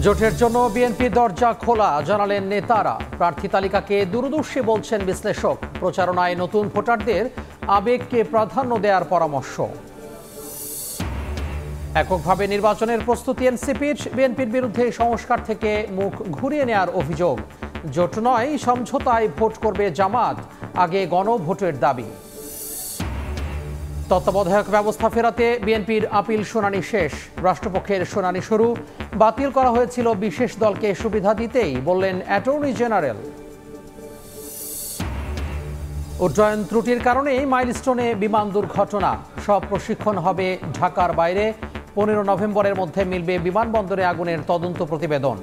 জোটের জন্য বিএনপির দরজা খোলা জানালেন নেতারা। প্রার্থী তালিকাকে দূরদর্শী বলছেন বিশ্লেষক। প্রচারণায় নতুন ভোটারদের আবেগকে প্রাধান্য দেওয়ার পরামর্শ। এককভাবে নির্বাচনের প্রস্তুতি এনসিপির। বিএনপির বিরুদ্ধে সংস্কার থেকে মুখ ঘুরিয়ে নেওয়ার অভিযোগ। জোট নয়, সমঝোতায় ভোট করবে জামাত, আগে গণভোটের দাবি। তত্ত্বাবধায়ক ব্যবস্থা ফেরাতে বিএনপির আপিল শুনানি শেষ। রাষ্ট্রপক্ষের শুনানি শুরু। বাতিল করা হয়েছিল বিশেষ দলকে সুবিধা দিতেই, বললেন অ্যাটর্নি জেনারেল। উড্ডয়ন ত্রুটির কারণেই মাইলস্টোনে বিমান দুর্ঘটনা। সব প্রশিক্ষণ হবে ঢাকার বাইরে। 15 নভেম্বরের মধ্যে মিলবে বিমানবন্দরে আগুনের তদন্ত প্রতিবেদন।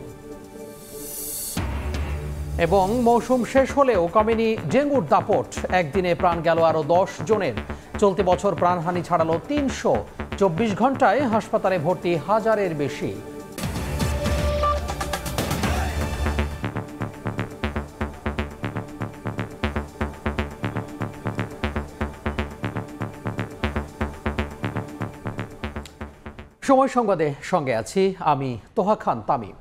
এবং মৌসুম শেষ হলেও কমেনি ডেঙ্গুর দাপট। একদিনে প্রাণ গেল আরও 10 জনের। চলতি বছর প্রাণহানি ছাড়ালো 300। 24 ঘন্টায় হাসপাতালে ভর্তি 1000-এর বেশি। সময় সংবাদে সঙ্গে আছি আমি তোহা খান তামিম।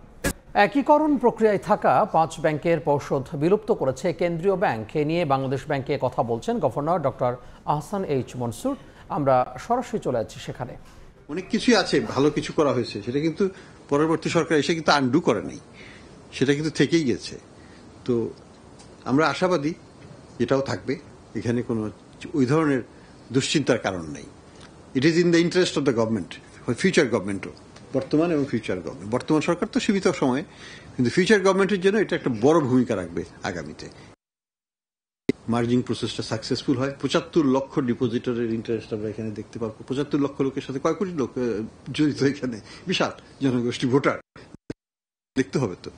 একীকরণ প্রক্রিয়ায় থাকা 5 ব্যাংকের পর্ষদ বিলুপ্ত করেছে কেন্দ্রীয় ব্যাংক। এ নিয়ে বাংলাদেশ ব্যাংকে কথা বলছেন governor doctor Ahsan H Mansur. আমরা সরাসরি চলে যাচ্ছি সেখানে। অনেক কিছুই আছে, ভালো কিছু করা হয়েছে, সেটা কিন্তু পরবর্তী সরকার এসে কিন্তু আনডু করে নাই, সেটা কিন্তু থেকেই গেছে। তো আমরা আশাবাদী এটাও থাকবে। এখানে কোনো ওই ধরনের দুশ্চিন্তার কারণ নেই। It is in the interest of the government, future গভর্নমেন্টও, বর্তমান এবং ফিউচার গভর্নমেন্ট। বর্তমান সরকার তো সীমিত সময়, কিন্তু ফিউচার গভর্নমেন্টের জন্য এটা একটা বড় ভূমিকা রাখবে আগামীতে। মার্জিং প্রসেসটা সাকসেসফুল হয়। 75 লক্ষ ডিপোজিটরের ইন্টারেস্ট আমরা এখানে দেখতে পাবো। 75 লক্ষ লোকের সাথে কয় কোটি লোক জড়িত, এখানে বিশাল জনগোষ্ঠী ভোটার, দেখতে হবে তো।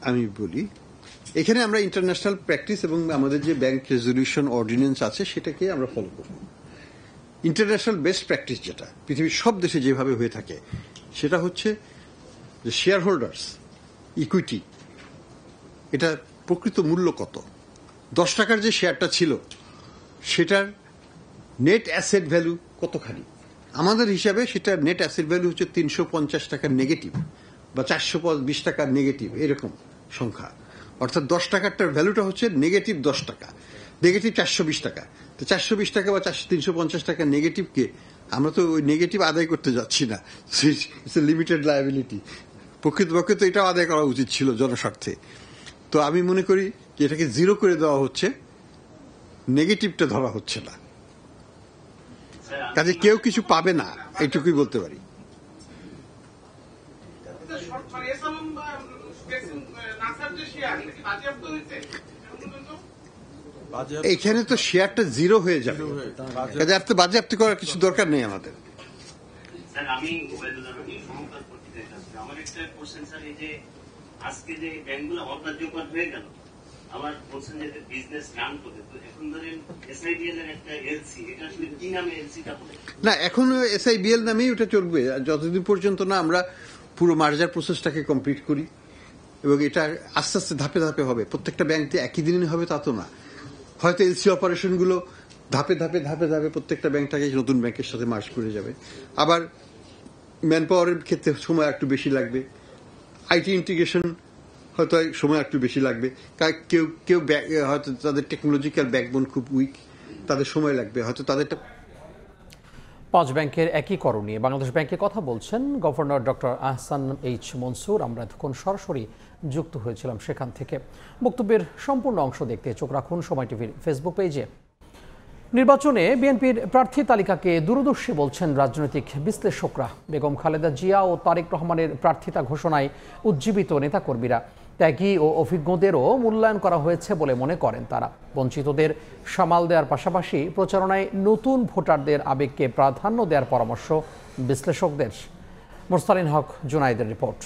আমি বলি, এখানে আমরা ইন্টারন্যাশনাল প্র্যাকটিস এবং আমাদের যে ব্যাংক রেজলিউশন অর্ডিন্যান্স আছে সেটাকে আমরা ফলো করব। ইন্টারন্যাশনাল বেস্ট প্র্যাকটিস যেটা পৃথিবীর সব দেশে যেভাবে হয়ে থাকে, সেটা হচ্ছে যে শেয়ার হোল্ডার্স ইকুইটি, এটা প্রকৃত মূল্য কত। 10 টাকার যে শেয়ারটা ছিল সেটার নেট অ্যাসেট ভ্যালু কতখানি। আমাদের হিসাবে সেটা নেট অ্যাসেট ভ্যালু হচ্ছে 350 টাকার নেগেটিভ বা 420 টাকার নেগেটিভ, এরকম সংখ্যা। অর্থাৎ 10 টাকারটার ভ্যালুটা হচ্ছে নেগেটিভ 10 টাকা, নেগেটিভ 420 টাকা। তো 420 টাকা বা 350 টাকা নেগেটিভকে আমরা তো ওই নেগেটিভ আদায় করতে যাচ্ছি না, ইটস এ লিমিটেড লায়াবিলিটি। প্রকৃতপক্ষে তো এটাও আদায় করা উচিত ছিল জনস্বার্থে। তো আমি মনে করি যে এটাকে জিরো করে দেওয়া হচ্ছে, নেগেটিভটা ধরা হচ্ছে না, কাজে কেউ কিছু পাবে না, এইটুকুই বলতে পারি। এখানে তো শেয়ারটা জিরো হয়ে যাবে, কাজে আর তো বাজেয়াপ্তি করার কিছু দরকার নেই আমাদের। আজকে যে ব্যাংকগুলো অকার্যকর হয়ে গেল, আবার বলছেন যে বিজনেস রান করে, তো এখন ধরেন এসআইবিএল এর একটা এলসি, এটা আসলে কি নামে এলসিটা হবে? না, এখন এসআইবিএল নামেই ওটা চলবে যতদিন পর্যন্ত না আমরা পুরো মার্জার প্রসেসটাকে কমপ্লিট করি। এবং এটা আস্তে আস্তে ধাপে ধাপে হবে, প্রত্যেকটা ব্যাংক যে একই দিনে হবে তা তো না। হয়তো এলসি অপারেশনগুলো ধাপে ধাপে ধাপে ধাপে প্রত্যেকটা ব্যাংকটাকে নতুন ব্যাংকের সাথে মার্জ করে যাবে। আবার ম্যান পাওয়ারের ক্ষেত্রে সময় একটু বেশি লাগবে, আইটি ইন্টিগ্রেশন হয়তো সময় একটু বেশি লাগবে। কেউ কেউ হয়তো তাদের টেকনোলজিক্যাল ব্যাকবোন খুব উইক, তাদের সময় লাগবে, হয়তো তাদেরটা। 5 ব্যাংকের একীকরণ নিয়ে বাংলাদেশ ব্যাংকে কথা বলছেন governor doctor Ahsan H Mansur. আমরা এতক্ষণ সরাসরি যুক্ত হয়েছিলাম সেখান থেকে। বক্তব্যের সম্পূর্ণ অংশ দেখতে চোখ রাখুন সময় টিভির ফেসবুক পেজে। নির্বাচনে বিএনপির প্রার্থী তালিকাকে দূরদর্শী বলছেন রাজনৈতিক বিশ্লেষকরা। বেগম খালেদা জিয়া ও তারেক রহমানের প্রার্থিতা ঘোষণায় উজ্জীবিত নেতাকর্মীরা। ত্যাগী ও অভিজ্ঞদেরও মূল্যায়ন করা হয়েছে বলে মনে করেন তারা। বঞ্চিতদের সামাল দেওয়ার পাশাপাশি প্রচারণায় নতুন ভোটারদের আবেগকে প্রাধান্য দেওয়ার পরামর্শ বিশ্লেষকদের। মোরসালিন হক জুনাইদের রিপোর্ট।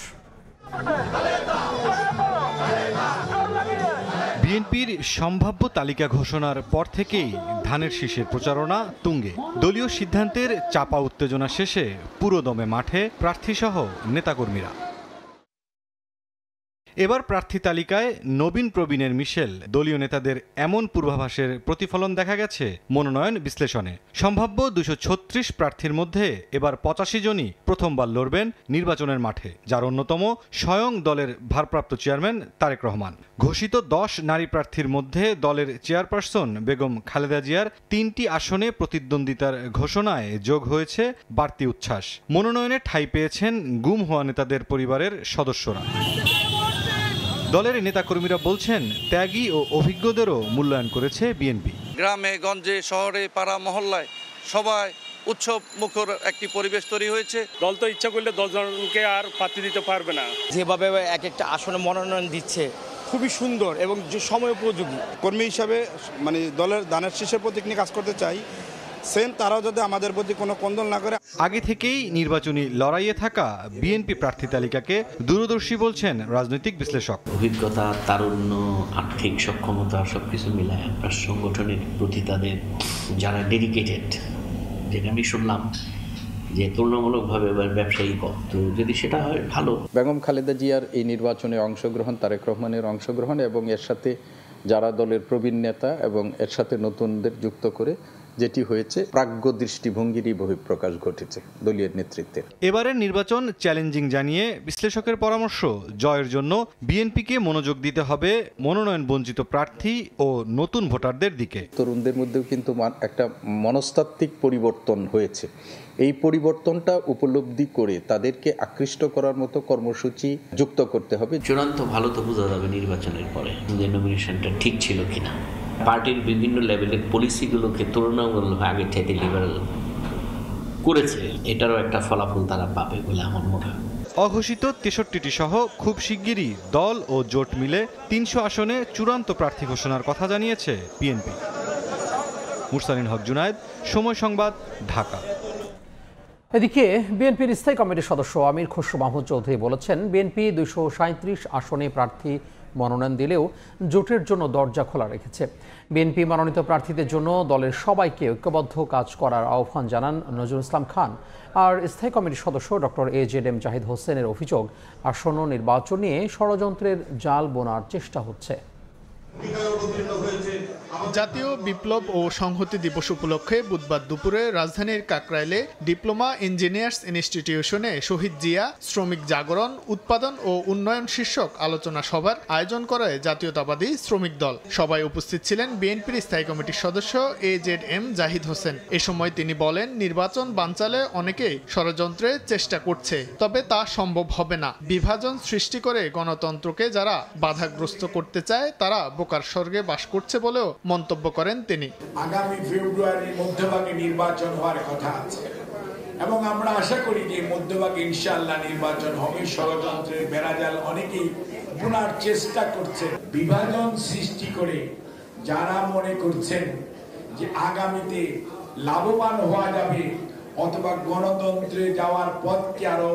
বিএনপির সম্ভাব্য তালিকা ঘোষণার পর থেকেই ধানের শীষের প্রচারণা তুঙ্গে। দলীয় সিদ্ধান্তের চাপা উত্তেজনা শেষে পুরোদমে মাঠে প্রার্থীসহ নেতাকর্মীরা। এবার প্রার্থী তালিকায় নবীন প্রবীণের মিশেল দলীয় নেতাদের এমন পূর্বাভাসের প্রতিফলন দেখা গেছে মনোনয়ন বিশ্লেষণে। সম্ভাব্য 236 প্রার্থীর মধ্যে এবার 85 জনই প্রথমবার লড়বেন নির্বাচনের মাঠে, যার অন্যতম স্বয়ং দলের ভারপ্রাপ্ত চেয়ারম্যান তারেক রহমান। ঘোষিত 10 নারী প্রার্থীর মধ্যে দলের চেয়ারপারসন বেগম খালেদা জিয়ার 3টি আসনে প্রতিদ্বন্দ্বিতার ঘোষণায় যোগ হয়েছে বাড়তি উচ্ছ্বাস। মনোনয়নে ঠাঁই পেয়েছেন গুম হওয়া নেতাদের পরিবারের সদস্যরা। দলের নেতাকর্মীরা বলছেন, ত্যাগী ও অভিজ্ঞদেরও মূল্যায়ন করেছে বিএনপি। গ্রামে গঞ্জে শহরে পাড়া মহল্লায় সবাই উৎসব মুখর একটি পরিবেশ তৈরি হয়েছে। দল তো ইচ্ছা করলে 10 জনকে আর প্রার্থী দিতে পারবে না। যেভাবে এক একটা আসনে মনোনয়ন দিচ্ছে খুবই সুন্দর এবং যে সময় উপযোগী। কর্মী হিসাবে মানে দলের ধানের শীষের প্রতীক নিয়ে কাজ করতে চাই, সেম তারাও যদি আমাদের প্রতি কোনো কন্দল না করে। আগে থেকেই নির্বাচনী লড়াইয়ে থাকা বিএনপি প্রার্থী তালিকাকে দূরদর্শী বলছেন রাজনৈতিক বিশ্লেষক। অভিজ্ঞতা, তারুণ্য, আর্থিক সক্ষমতা সবকিছু মিলায় একটা সংগঠনের প্রতি তাদের যারা ডেডিকেটেড, যেটা আমি শুনলাম যে তুলনামূলকভাবে ব্যবসায়ী পথ, তো যদি সেটা হয় ভালো। বেগম খালেদা জিয়ার এই নির্বাচনে অংশগ্রহণ, তারেক রহমানের অংশগ্রহণ এবং এর সাথে যারা দলের প্রবীণ নেতা এবং এর সাথে নতুনদের যুক্ত করে যেটি হয়েছে, প্রাজ্ঞ দৃষ্টিভঙ্গিরই বহিঃপ্রকাশ ঘটেছে দলীয় নেতৃত্বের। এবারের নির্বাচন চ্যালেঞ্জিং জানিয়ে বিশ্লেষকের পরামর্শ, জয়ের জন্য বিএনপিকে মনোযোগ দিতে হবে মনোনয়ন বঞ্চিত প্রার্থী ও নতুন ভোটারদের দিকে। তরুণদের মধ্যেও কিন্তু একটা মনস্তাত্ত্বিক পরিবর্তন হয়েছে। এই পরিবর্তনটা উপলব্ধি করে তাদেরকে আকৃষ্ট করার মতো কর্মসূচি যুক্ত করতে হবে। চূড়ান্ত ভালো তো বোঝা যাবে নির্বাচনের পরে যে নমিনেশনটা ঠিক ছিল কিনা। পার্টির বিভিন্ন লেভেলের পলিসিগুলোকে তুলনামূলকভাবে আগের চাইতে লিবারেল করেছে, এটারও একটা ফলাফল তারা পাবে বলে আমার মনে হয়। অঘোষিত 63টি সহ খুব শিগগিরই দল ও জোট মিলে 300 আসনে চূড়ান্ত প্রার্থী ঘোষণার কথা জানিয়েছে বিএনপি। মুরসালিন হক জুনায়েদ, সময় সংবাদ, ঢাকা। এদিকে বিএনপির স্থায়ী কমিটির সদস্য আমির খসরু মাহমুদ চৌধুরী বলেছেন, বিএনপি 237 আসনে প্রার্থী মনোনয়ন দিলেও জোটের জন্য দরজা খোলা রেখেছে। বিএনপি মনোনীত প্রার্থীদের জন্য দলের সবাইকে ঐক্যবদ্ধ কাজ করার আহ্বান জানান নজরুল ইসলাম খান। আর স্থায়ী কমিটির সদস্য ডক্টর AJM জাহিদ হোসেনের অভিযোগ, আসন্ন নির্বাচন নিয়ে ষড়যন্ত্রের জাল বোনার চেষ্টা হচ্ছে। জাতীয় বিপ্লব ও সংহতি দিবস উপলক্ষে বুধবার দুপুরে রাজধানীর কাকরাইলে ডিপ্লোমা ইঞ্জিনিয়ার্স ইনস্টিটিউশনে শহীদ জিয়া, শ্রমিক জাগরণ, উৎপাদন ও উন্নয়ন শীর্ষক আলোচনা সভার আয়োজন করে জাতীয়তাবাদী শ্রমিক দল। সবাই উপস্থিত ছিলেন বিএনপির স্থায়ী কমিটির সদস্য AJM জাহিদ হোসেন। এ সময় তিনি বলেন, নির্বাচন বানচালে অনেকেই ষড়যন্ত্রের চেষ্টা করছে, তবে তা সম্ভব হবে না। বিভাজন সৃষ্টি করে গণতন্ত্রকে যারা বাধাগ্রস্ত করতে চায় তারা বোকার স্বর্গে বাস করছে বলেও মন্তব্য করেন তিনি। আগামী ফেব্রুয়ারির মধ্যভাগে নির্বাচন হওয়ার কথা আছে এবং আমরা আশা করি যে মধ্যভাগে ইনশাআল্লাহ নির্বাচন হবে। ষড়যন্ত্রের বেড়াজাল অনেকেই বোনার চেষ্টা করছে। বিভাজন সৃষ্টি করে যারা মনে করছেন যে আগামীতে লাভবান হওয়া যাবে অথবা গণতন্ত্রে যাওয়ার পথকে আরো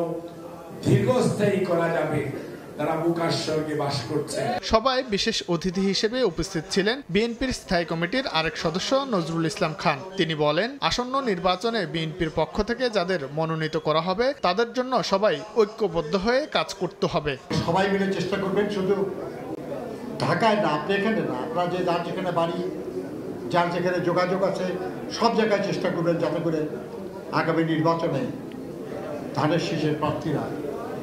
দীর্ঘস্থায়ী করা যাবে, তারা বোকার স্বর্গে বাস করছে। সবাই বিশেষ অতিথি হিসেবে উপস্থিত ছিলেন বিএনপির স্থায়ী কমিটির আরেক সদস্য নজরুল ইসলাম খান। তিনি বলেন, আসন্ন নির্বাচনে বিএনপির পক্ষ থেকে যাদের মনোনীত করা হবে তাদের জন্য সবাই ঐক্যবদ্ধ হয়ে কাজ করতে হবে। সবাই মিলে চেষ্টা করবেন, শুধু ঢাকায় না, আপনি এখানে না, আপনারা যে যার যেখানে বাড়ি, যার যেখানে যোগাযোগ আছে, সব জায়গায় চেষ্টা করবেন যাতে করে আগামী নির্বাচনে ধানের শীষের প্রার্থীরা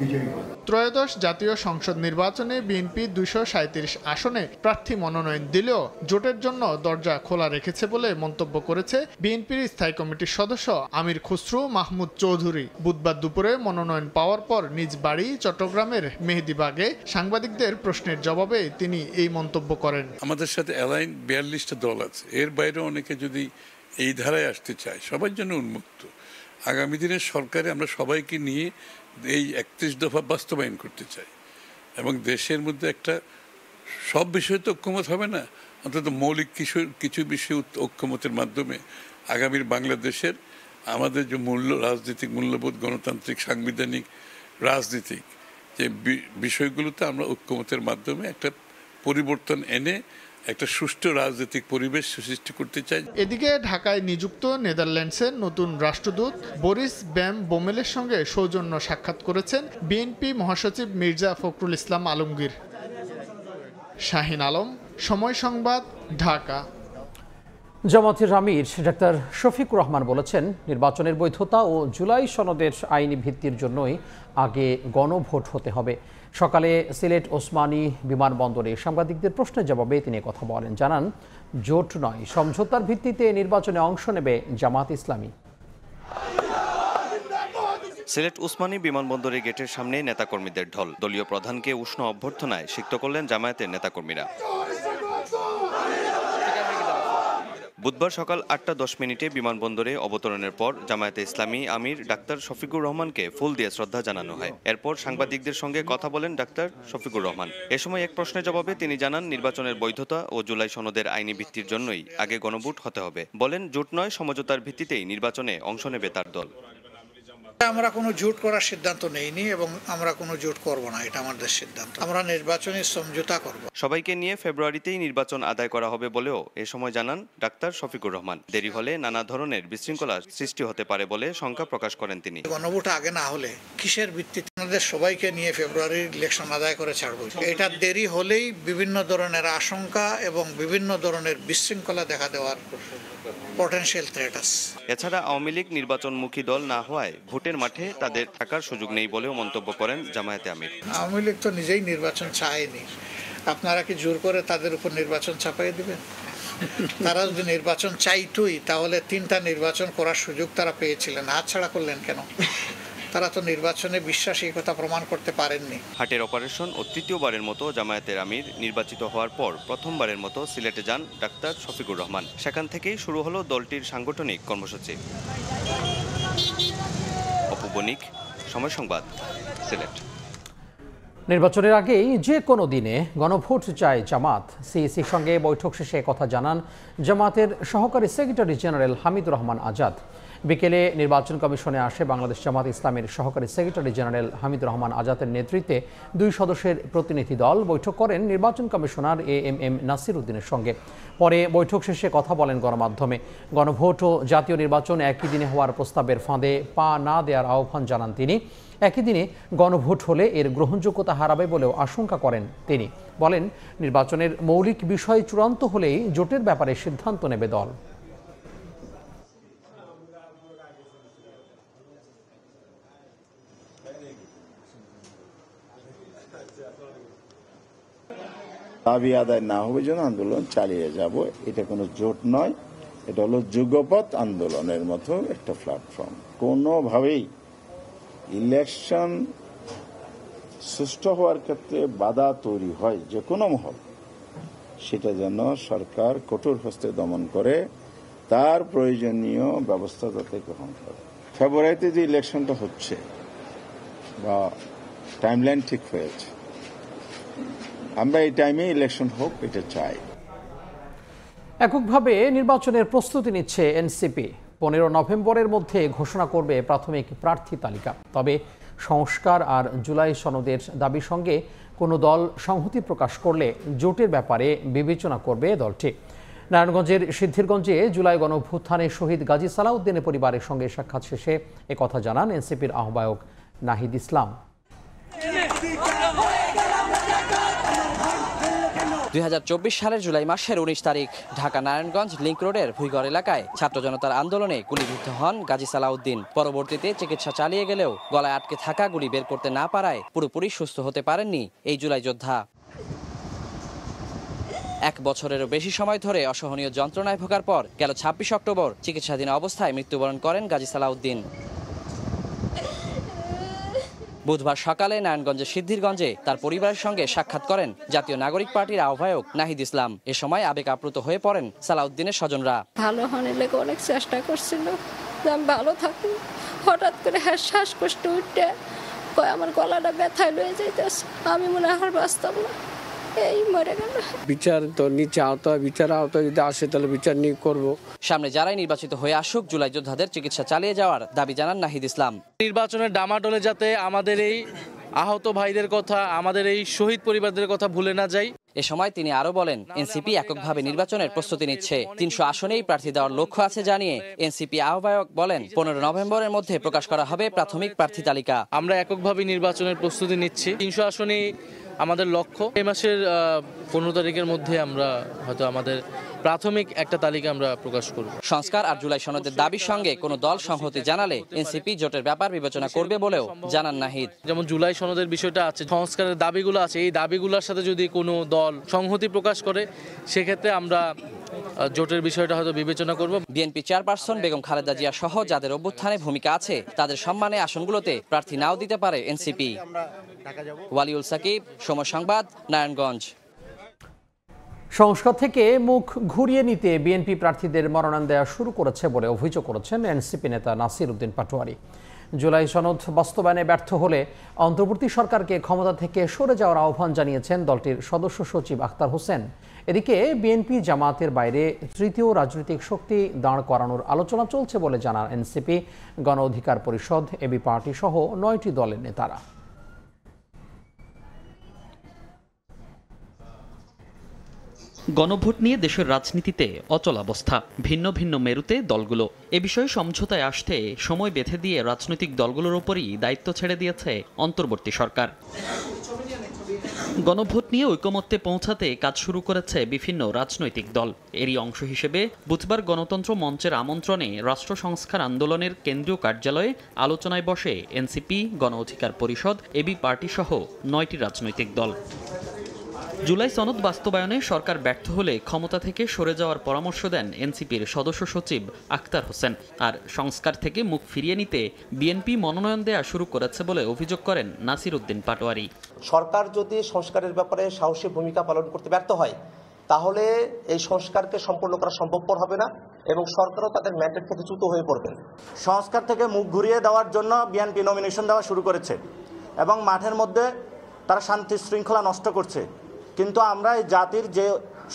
বিজয়ী হয়। ত্রয়োদশ জাতীয় সংসদ নির্বাচনে বিএনপি 237 আসনে প্রার্থী মনোনয়ন দিলেও জোটের জন্য দরজা খোলা রেখেছে বলে মন্তব্য করেছে বিএনপির স্থায়ী কমিটির সদস্য আমির খসরু মাহমুদ চৌধুরী। বুধবার দুপুরে মনোনয়ন পাওয়ার পর নিজ বাড়ি চট্টগ্রামের মেহেদীবাগে সাংবাদিকদের প্রশ্নের জবাবে তিনি এই মন্তব্য করেন। আমাদের সাথে অ্যালাইন 42টা দল আছে, এর বাইরে অনেকে যদি এই ধারায় আসতে চায় সবার জন্য উন্মুক্ত। আগামী দিনের সরকারে আমরা সবাইকে নিয়ে এই 31 দফা বাস্তবায়ন করতে চাই এবং দেশের মধ্যে একটা সব বিষয়ে তো ঐক্যমত হবে না, অন্তত মৌলিক কিছু বিষয়ে ঐক্যমতের মাধ্যমে আগামীর বাংলাদেশের আমাদের যে রাজনৈতিক মূল্যবোধ, গণতান্ত্রিক, সাংবিধানিক, রাজনীতিক যে বিষয়গুলোতে আমরা ঐক্যমতের মাধ্যমে একটা পরিবর্তন এনে একটা সুষ্ঠু রাজনৈতিক পরিবেশ সৃষ্টি করতে চাই। এদিকে ঢাকায় নিযুক্ত নেদারল্যান্ডসের নতুন রাষ্ট্রদূত বরিস ব্যাম বোমেলের সঙ্গে সৌজন্য সাক্ষাৎ করেছেন বিএনপি মহাসচিব মির্জা ফখরুল ইসলাম আলমগীর। শাহিন আলম, সময় সংবাদ, ঢাকা। জামাতের আমির ডাক্তার শফিকুর রহমান বলেছেন, নির্বাচনের বৈধতা ও জুলাই সনদের আইনি ভিত্তির জন্যই আগে গণভোট হতে হবে। সকালে সিলেট ওসমানী বিমানবন্দরে সাংবাদিকদের প্রশ্নের জবাবে তিনি কথা বলেন। জানান, জোট নয়, সমঝোতার ভিত্তিতে নির্বাচনে অংশ নেবে জামাত ইসলামী। সিলেট ওসমানী বিমানবন্দরের গেটের সামনে নেতাকর্মীদের ঢল। দলীয় প্রধানকে উষ্ণ অভ্যর্থনায় সিক্ত করলেন জামায়াতের নেতাকর্মীরা। বুধবার সকাল 8:10 বিমানবন্দরে অবতরণের পর জামায়াতে ইসলামী আমির ডাক্তার শফিকুর রহমানকে ফুল দিয়ে শ্রদ্ধা জানানো হয়। এরপর সাংবাদিকদের সঙ্গে কথা বলেন ডাক্তার শফিকুর রহমান। এ সময় এক প্রশ্নের জবাবে তিনি জানান, নির্বাচনের বৈধতা ও জুলাই সনদের আইনি ভিত্তির জন্যই আগে গণভোট হতে হবে। বলেন, জোট নয়, সমঝোতার ভিত্তিতেই নির্বাচনে অংশ নেবে তার দল। আমরা কোনো জোট করার সিদ্ধান্ত নেইনি এবং আমরা কোনো জোট করব না, এটা আমাদের সিদ্ধান্ত। আমরা নির্বাচনে সমঝোতা করব। সবাইকে নিয়ে ফেব্রুয়ারিতেই নির্বাচন আদায় করা হবে বলেও এ সময় জানান ডাক্তার শফিকুর রহমান। দেরি হলে নানা ধরনের বিশৃঙ্খলার সৃষ্টি হতে পারে বলে শঙ্কা প্রকাশ করেন তিনি। গণভোট আগে না হলে কিসের ভিত্তিতে আমাদের সবাইকে নিয়ে ফেব্রুয়ারির ইলেকশন আদায় করে ছাড়ব? এটা দেরি হলেই বিভিন্ন ধরনের আশঙ্কা এবং বিভিন্ন ধরনের বিশৃঙ্খলা দেখা দেওয়ার পটেনশিয়াল থ্রেট আছে। এছাড়া আওয়ামী লীগ নির্বাচনমুখী দল না হওয়ায় ভোটের মাঠে তাদের থাকার সুযোগ নেই বলেও মন্তব্য করেন জামায়াতে আমির। আওয়ামী লীগ তো নিজেই নির্বাচন চায়নি, আপনারা কি জোর করে তাদের উপর নির্বাচন চাপাই দিবেন? তারা যদি নির্বাচন চাইতোই তাহলে 3টা নির্বাচন করার সুযোগ তারা পেয়েছিলেন, হাতছাড়া করলেন কেন? তারা তো নির্বাচনে বিশ্বাসী কথা প্রমাণ করতে পারেননি। হাটের অপারেশন ও তৃতীয়বারের মতো জামায়াতের আমির নির্বাচিত হওয়ার পর প্রথমবারের মতো সিলেটে যান ডাক্তার শফিকুর রহমান। সেখান থেকেই শুরু হলো দলটির সাংগঠনিক কর্মসূচি। অপু বণিক, সময় সংবাদ, সিলেট। নির্বাচনের আগেই যে কোনো দিনে গণভোট চায় জামাত। সিইসির সঙ্গে বৈঠক শেষে কথা জানান জামাতের সহকারী সেক্রেটারি জেনারেল হামিদুর রহমান আজাদ। বিকেলে নির্বাচন কমিশনে আসে বাংলাদেশ জামাত ইসলামের সহকারী সেক্রেটারি জেনারেল হামিদুর রহমান আজাদের নেতৃত্বে 2 সদস্যের প্রতিনিধি দল বৈঠক করেন নির্বাচন কমিশনার এএমএম নাসির উদ্দিনের সঙ্গে। পরে বৈঠক শেষে কথা বলেন গণমাধ্যমে। গণভোট ও জাতীয় নির্বাচন একই দিনে হওয়ার প্রস্তাবের ফাঁদে পা না দেওয়ার আহ্বান জানান তিনি। একই দিনে গণভোট হলে এর গ্রহণযোগ্যতা হারাবে বলেও আশঙ্কা করেন তিনি। বলেন, নির্বাচনের মৌলিক বিষয় চূড়ান্ত হলেই জোটের ব্যাপারে সিদ্ধান্ত নেবে দল। দাবি আদায় না হবে যেন আন্দোলন চালিয়ে যাব। এটা কোনো জোট নয়, এটা হলো যুগপৎ আন্দোলনের মতো একটা প্ল্যাটফর্ম। কোনোভাবেই ইলেকশন সুষ্ঠু হওয়ার ক্ষেত্রে বাধা তৈরি হয় যে কোনো মহল, সেটা যেন সরকার কঠোর হস্তে দমন করে, তার প্রয়োজনীয় ব্যবস্থা যাতে গ্রহণ করে। ফেব্রুয়ারিতে যে ইলেকশনটা হচ্ছে বা টাইমলাইন ঠিক হয়েছে, আমরা এই টাইমে ইলেকশন হোক এটা চাই। এককভাবে নির্বাচনের প্রস্তুতি নিচ্ছে এনসিপি। 15 নভেম্বরের মধ্যে ঘোষণা করবে প্রাথমিক প্রার্থী তালিকা। তবে সংস্কার আর জুলাই সনদের দাবির সঙ্গে কোনো দল সংহতি প্রকাশ করলে জোটের ব্যাপারে বিবেচনা করবে দলটি। নারায়ণগঞ্জের সিদ্ধিরগঞ্জে জুলাই গণঅভ্যুত্থানে শহীদ গাজী সালাউদ্দিনের পরিবারের সঙ্গে সাক্ষাৎ শেষে একথা জানান এনসিপির আহ্বায়ক নাহিদ ইসলাম। 2024 সালের জুলাই মাসের 19 তারিখ ঢাকা নারায়ণগঞ্জ লিংক রোডের ভুইগড় এলাকায় ছাত্র জনতার আন্দোলনে গুলিবিদ্ধ হন গাজী সালাউদ্দিন। পরবর্তীতে চিকিৎসা চালিয়ে গেলেও গলায় আটকে থাকা গুলি বের করতে না পারায় পুরোপুরি সুস্থ হতে পারেননি এই জুলাই যোদ্ধা। 1 বছরেরও বেশি সময় ধরে অসহনীয় যন্ত্রণায় ভোগার পর গেল 26 অক্টোবর চিকিৎসাধীন অবস্থায় মৃত্যুবরণ করেন গাজী সালাউদ্দিন। বুধবার সকালে নারায়ণগঞ্জের সিদ্ধিরগঞ্জে তার পরিবারের সঙ্গে সাক্ষাৎ করেন জাতীয় নাগরিক পার্টির আহ্বায়ক নাহিদ ইসলাম। এ সময় আবেগ আপ্লুত হয়ে পড়েন সালাউদ্দিনের স্বজনরা। ভালো হওয়ার লেগে অনেক চেষ্টা করছিল যে আমি ভালো থাকি। হঠাৎ করে শ্বাসকষ্ট উঠে আমার গলাটা ব্যথায় লয়ে যাইতেছে, আমি মনে হয় আর বাঁচতাম না, এই মরে গেল। বিচার তো নিচে আওতায়, বিচার আওতায় যদি আসে তাহলে বিচার নিয়ে করবো। সামনে যারাই নির্বাচিত হয়ে আসুক জুলাই যোদ্ধাদের চিকিৎসা চালিয়ে যাওয়ার দাবি জানান নাহিদ ইসলাম। নির্বাচনের ডামাডোলে যাতে আমাদের এই আহত ভাইদের কথা, আমাদের এই শহীদ পরিবারদের কথা ভুলে না যাই। এ সময় তিনি আরো বলেন, এনসিপি এককভাবে নির্বাচনের প্রস্তুতি নিচ্ছে। 300 আসনেই প্রার্থী দেওয়ার লক্ষ্য আছে জানিয়ে এনসিপি আহ্বায়ক বলেন, 15 নভেম্বরের মধ্যে প্রকাশ করা হবে প্রাথমিক প্রার্থী তালিকা। আমরা এককভাবে নির্বাচনের প্রস্তুতি নিচ্ছি। 300 আসনেই আমাদের লক্ষ্য। এই মাসের 15 তারিখের মধ্যে আমরা হয়তো আমাদের প্রাথমিক একটা তালিকা আমরা প্রকাশ করব। সংস্কার আর জুলাই সনদের দাবির সঙ্গে কোনো দল সংহতি জানালে এনসিপি জোটের ব্যাপার বিবেচনা করবে বলেও জানান নাহিদ। যেমন জুলাই সনদের বিষয়টা আছে, সংস্কারের দাবিগুলো আছে, এই দাবিগুলোর সাথে যদি কোনো দল সংহতি প্রকাশ করে সেক্ষেত্রে আমরা জোটের বিষয়টা হয়তো বিবেচনা করব। বিএনপি চেয়ারপারসন বেগম খালেদা জিয়া সহ যাদের অভ্যুত্থানে ভূমিকা আছে তাদের সম্মানে আসনগুলোতে প্রার্থী নাও দিতে পারে এনসিপি। ওয়ালিউল সাকিব, সময় সংবাদ, নারায়ণগঞ্জ। সংস্কার থেকে মুখ ঘুরিয়ে নিতে বিএনপি প্রার্থীদের মনোনয়ন দেওয়া শুরু করেছে বলে অভিযোগ করেছেন এনসিপি নেতা নাসির উদ্দিন পাটোয়ারি। জুলাই সনদ বাস্তবায়নে ব্যর্থ হলে অন্তর্বর্তী সরকারকে ক্ষমতা থেকে সরে যাওয়ার আহ্বান জানিয়েছেন দলটির সদস্য সচিব আখতার হোসেন। এদিকে বিএনপি জামাতের বাইরে তৃতীয় রাজনৈতিক শক্তি দাঁড় করানোর আলোচনা চলছে বলে জানান এনসিপি, গণ অধিকার পরিষদ, এবি পার্টি সহ 9টি দলের নেতারা। গণভোট নিয়ে দেশের রাজনীতিতে অচলাবস্থা, ভিন্ন ভিন্ন মেরুতে দলগুলো। এ বিষয়ে সমঝোতায় আসতে সময় বেঁধে দিয়ে রাজনৈতিক দলগুলোর উপরই দায়িত্ব ছেড়ে দিয়েছে অন্তর্বর্তী সরকার। গণভোট নিয়ে ঐকমত্যে পৌঁছাতে কাজ শুরু করেছে বিভিন্ন রাজনৈতিক দল। এরই অংশ হিসেবে বুধবার গণতন্ত্র মঞ্চের আমন্ত্রণে রাষ্ট্র সংস্কার আন্দোলনের কেন্দ্রীয় কার্যালয়ে আলোচনায় বসে এনসিপি, গণ অধিকার পরিষদ, এবি পার্টি সহ 9টি রাজনৈতিক দল। জুলাই সনদ বাস্তবায়নে সরকার ব্যর্থ হলে ক্ষমতা থেকে সরে যাওয়ার পরামর্শ দেন এনসিপির সদস্য সচিব আখতার হোসেন। আর সংস্কার থেকে মুখ ফিরিয়ে নিতে বিএনপি মনোনয়ন দেয়া শুরু করেছে বলে অভিযোগ করেন নাসির উদ্দিন পাটোয়ারি। সরকার যদি সংস্কারের ব্যাপারে সাহসী ভূমিকা পালন করতে ব্যর্থ হয় তাহলে এই সংস্কারকে সম্পূর্ণ করা সম্ভবপর হবে না এবং সরকারও তাদের ম্যান্ডেট থেকে চ্যুত হয়ে পড়বে। সংস্কার থেকে মুখ ঘুরিয়ে দেওয়ার জন্য বিএনপি নমিনেশন দেওয়া শুরু করেছে এবং মাঠের মধ্যে তারা শান্তি শৃঙ্খলা নষ্ট করছে। কিন্তু আমরা এই জাতির যে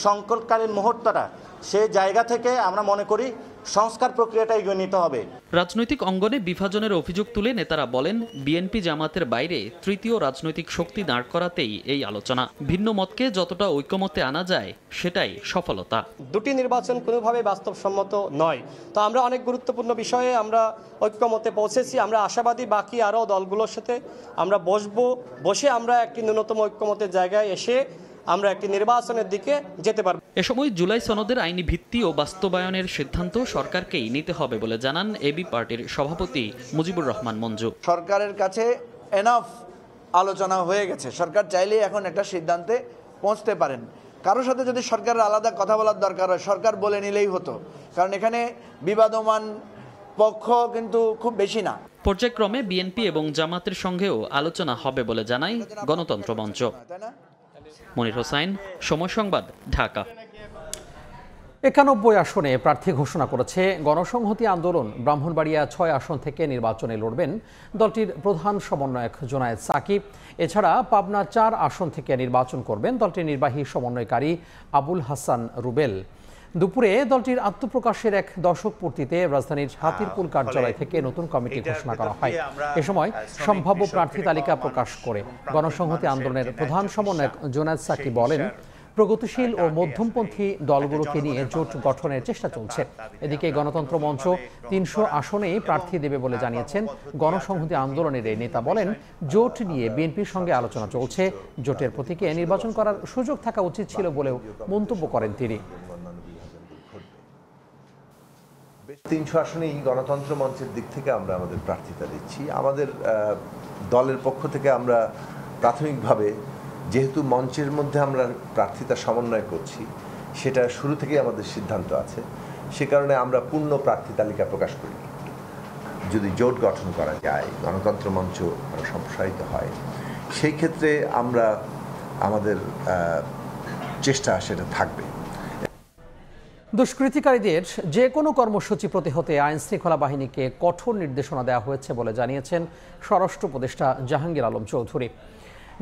সংকটকালীন মুহূর্তটা সেই জায়গা থেকে আমরা মনে করি সংস্কার প্রক্রিয়াটা এগিয়ে নিতে হবে। রাজনৈতিক অঙ্গনে বিভাজনের অভিযোগ তুলে নেতারা বলেন, বিএনপি জামাতের বাইরে তৃতীয় রাজনৈতিক শক্তি দাঁড় করাতেই এই আলোচনা। ভিন্ন মতকে যতটা ঐকমত্যে আনা যায় সেটাই সফলতা। দুটি নির্বাচন কোনোভাবে বাস্তবসম্মত নয়। তো আমরা অনেক গুরুত্বপূর্ণ বিষয়ে আমরা ঐকমত্যে পৌঁছেছি। আমরা আশাবাদী বাকি আরও দলগুলোর সাথে আমরা বসে আমরা একটি ন্যূনতম ঐকমত্যের জায়গায় এসে আমরা একটি নির্বাচনের দিকে যেতে পারব। এ সময় জুলাই সনদের আইনি ভিত্তি ও বাস্তবায়নের সিদ্ধান্ত সরকারকেই নিতে হবে বলে জানান এবি পার্টির সভাপতি মুজিবুর রহমান মঞ্জু। সরকারের কাছে এনাফ আলোচনা হয়ে গেছে, সরকার চাইলেই এখন একটা সিদ্ধান্তে পৌঁছতে পারেন। কারোর সাথে যদি সরকারের আলাদা কথা বলার দরকার হয় সরকার বলে নিলেই হতো, কারণ এখানে বিবাদমান পক্ষ কিন্তু খুব বেশি না। পর্যায়ক্রমে বিএনপি এবং জামাতের সঙ্গেও আলোচনা হবে বলে জানায় গণতন্ত্র মঞ্চ। মনির হোসাইন, সময় সংবাদ, ঢাকা। 91 আসনে প্রার্থী ঘোষণা করেছে গণসংহতি আন্দোলন। ব্রাহ্মণবাড়িয়া 6 আসন থেকে নির্বাচনে লড়বেন দলটির প্রধান সমন্বয়ক জুনায়েদ সাকিব। এছাড়া পাবনা 4 আসন থেকে নির্বাচন করবেন দলটির নির্বাহী সমন্বয়কারী আবুল হাসান রুবেল। দুপুরে দলটির আত্মপ্রকাশের এক দশক পূর্তিতে রাজধানীর হাতিরপুল কার্যালয় থেকে নতুন কমিটি ঘোষণা করা হয়। এ সময় সম্ভাব্য প্রার্থী তালিকা প্রকাশ করে গণসংহতি আন্দোলনের প্রধান সমন্বয়ক জুনায়েদ সাকিব বলেন, প্রগতিশীল ও মধ্যমপন্থী দলগুলোকে নিয়ে জোট গঠনের চেষ্টা চলছে। এদিকে গণতন্ত্র মঞ্চ 300 আসনেই প্রার্থী দেবে বলে জানিয়েছেন গণসংহতি আন্দোলনের এই নেতা। বলেন, জোট নিয়ে বিএনপির সঙ্গে আলোচনা চলছে। জোটের প্রতীকে নির্বাচন করার সুযোগ থাকা উচিত ছিল বলেও মন্তব্য করেন তিনি। 300 আসনেই গণতন্ত্র মঞ্চের দিক থেকে আমরা আমাদের প্রার্থিতা দিচ্ছি। আমাদের দলের পক্ষ থেকে আমরা প্রাথমিকভাবে যেহেতু মঞ্চের মধ্যে আমরা প্রার্থিতা সমন্বয় করছি, সেটা শুরু থেকেই আমাদের সিদ্ধান্ত আছে, সে কারণে আমরা পূর্ণ প্রার্থী তালিকা প্রকাশ করি। যদি জোট গঠন করা যায়, গণতন্ত্র মঞ্চ সম্প্রসারিত হয়, সেই ক্ষেত্রে আমরা আমাদের চেষ্টা সেটা থাকবে। দুষ্কৃতিকারীদের যে কোনো কর্মসূচি প্রতিহতে আইন শৃঙ্খলা বাহিনীকে কঠোর নির্দেশনা দেওয়া হয়েছে বলে জানিয়েছেন স্বরাষ্ট্র উপদেষ্টা জাহাঙ্গীর আলম চৌধুরী।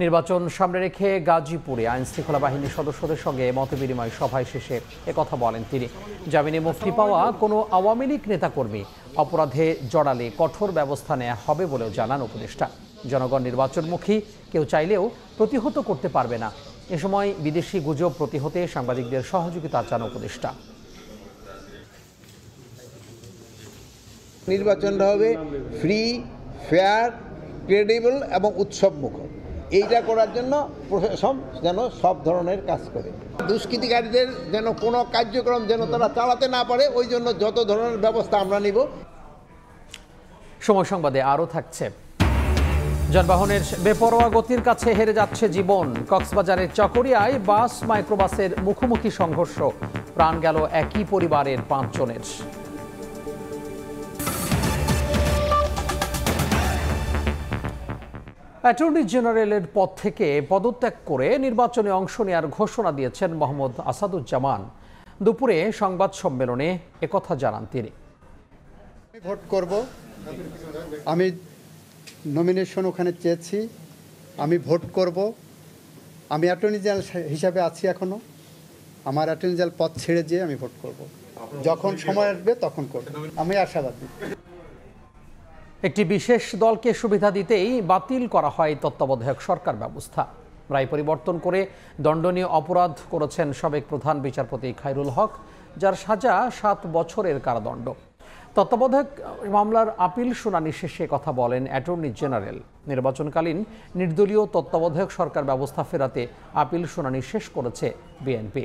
নির্বাচন সামনে রেখে গাজীপুরে আইন শৃঙ্খলা বাহিনীর সদস্যদের সঙ্গে মতবিনিময় সভায় শেষে একথা বলেন তিনি। জামিনে মুক্তি পাওয়া কোনো আওয়ামী লীগ নেতাকর্মী অপরাধে জড়ালে কঠোর ব্যবস্থা নেওয়া হবে বলেও জানান উপদেষ্টা। জনগণ নির্বাচনমুখী, কেউ চাইলেও প্রতিহত করতে পারবে না, এ সময় বিদেশি গুজব প্রতিহতে সাংবাদিকদের সহযোগিতা চান উপদেষ্টা। নির্বাচনটা হবে ফ্রি, ফেয়ার, ক্রেডিবল এবং উৎসবমুখর। এইটা করার জন্য প্রশাসন যেন সব ধরনের কাজ করে। দুষ্কৃতিকারীদের যেন কোনো কার্যক্রম যেন তারা চালাতে না পারে, ওই জন্য যত ধরনের ব্যবস্থা আমরা নিব। সময় সংবাদে আরও থাকছে, যানবাহনের বেপরোয়া গতির কাছে হেরে যাচ্ছে জীবন। কক্সবাজারের চকরিয়ায় বাস মাইক্রোবাসের মুখোমুখি সংঘর্ষ, প্রাণ গেল একই পরিবারের 5 জনের। অ্যাটর্নি জেনারেলের পদ থেকে পদত্যাগ করে নির্বাচনে অংশ নেওয়ার ঘোষণা দিয়েছেন মোহাম্মদ আসাদুজ্জামান। দুপুরে সংবাদ সম্মেলনে একথা জানান তিনি। ভোট করব, আমি নমিনেশন ওখানে চেয়েছি, আমি ভোট করব। আমি অ্যাটর্নি জেনারেল হিসাবে আছি এখনো, আমার অ্যাটর্নি জেনারেল পদ ছেড়ে দিয়ে আমি ভোট করব, যখন সময় আসবে তখন করব, আমি আশাবাদী। একটি বিশেষ দলকে সুবিধা দিতেই বাতিল করা হয় তত্ত্বাবধায়ক সরকার ব্যবস্থা। রায় পরিবর্তন করে দণ্ডনীয় অপরাধ করেছেন সাবেক প্রধান বিচারপতি খায়রুল হক, যার সাজা 7 বছরের কারাদণ্ড। তত্ত্বাবধায়ক মামলার আপিল শুনানি শেষে কথা বলেন অ্যাটর্নি জেনারেল। নির্বাচনকালীন নির্দলীয় তত্ত্বাবধায়ক সরকার ব্যবস্থা ফেরাতে আপিল শুনানি শেষ করেছে বিএনপি।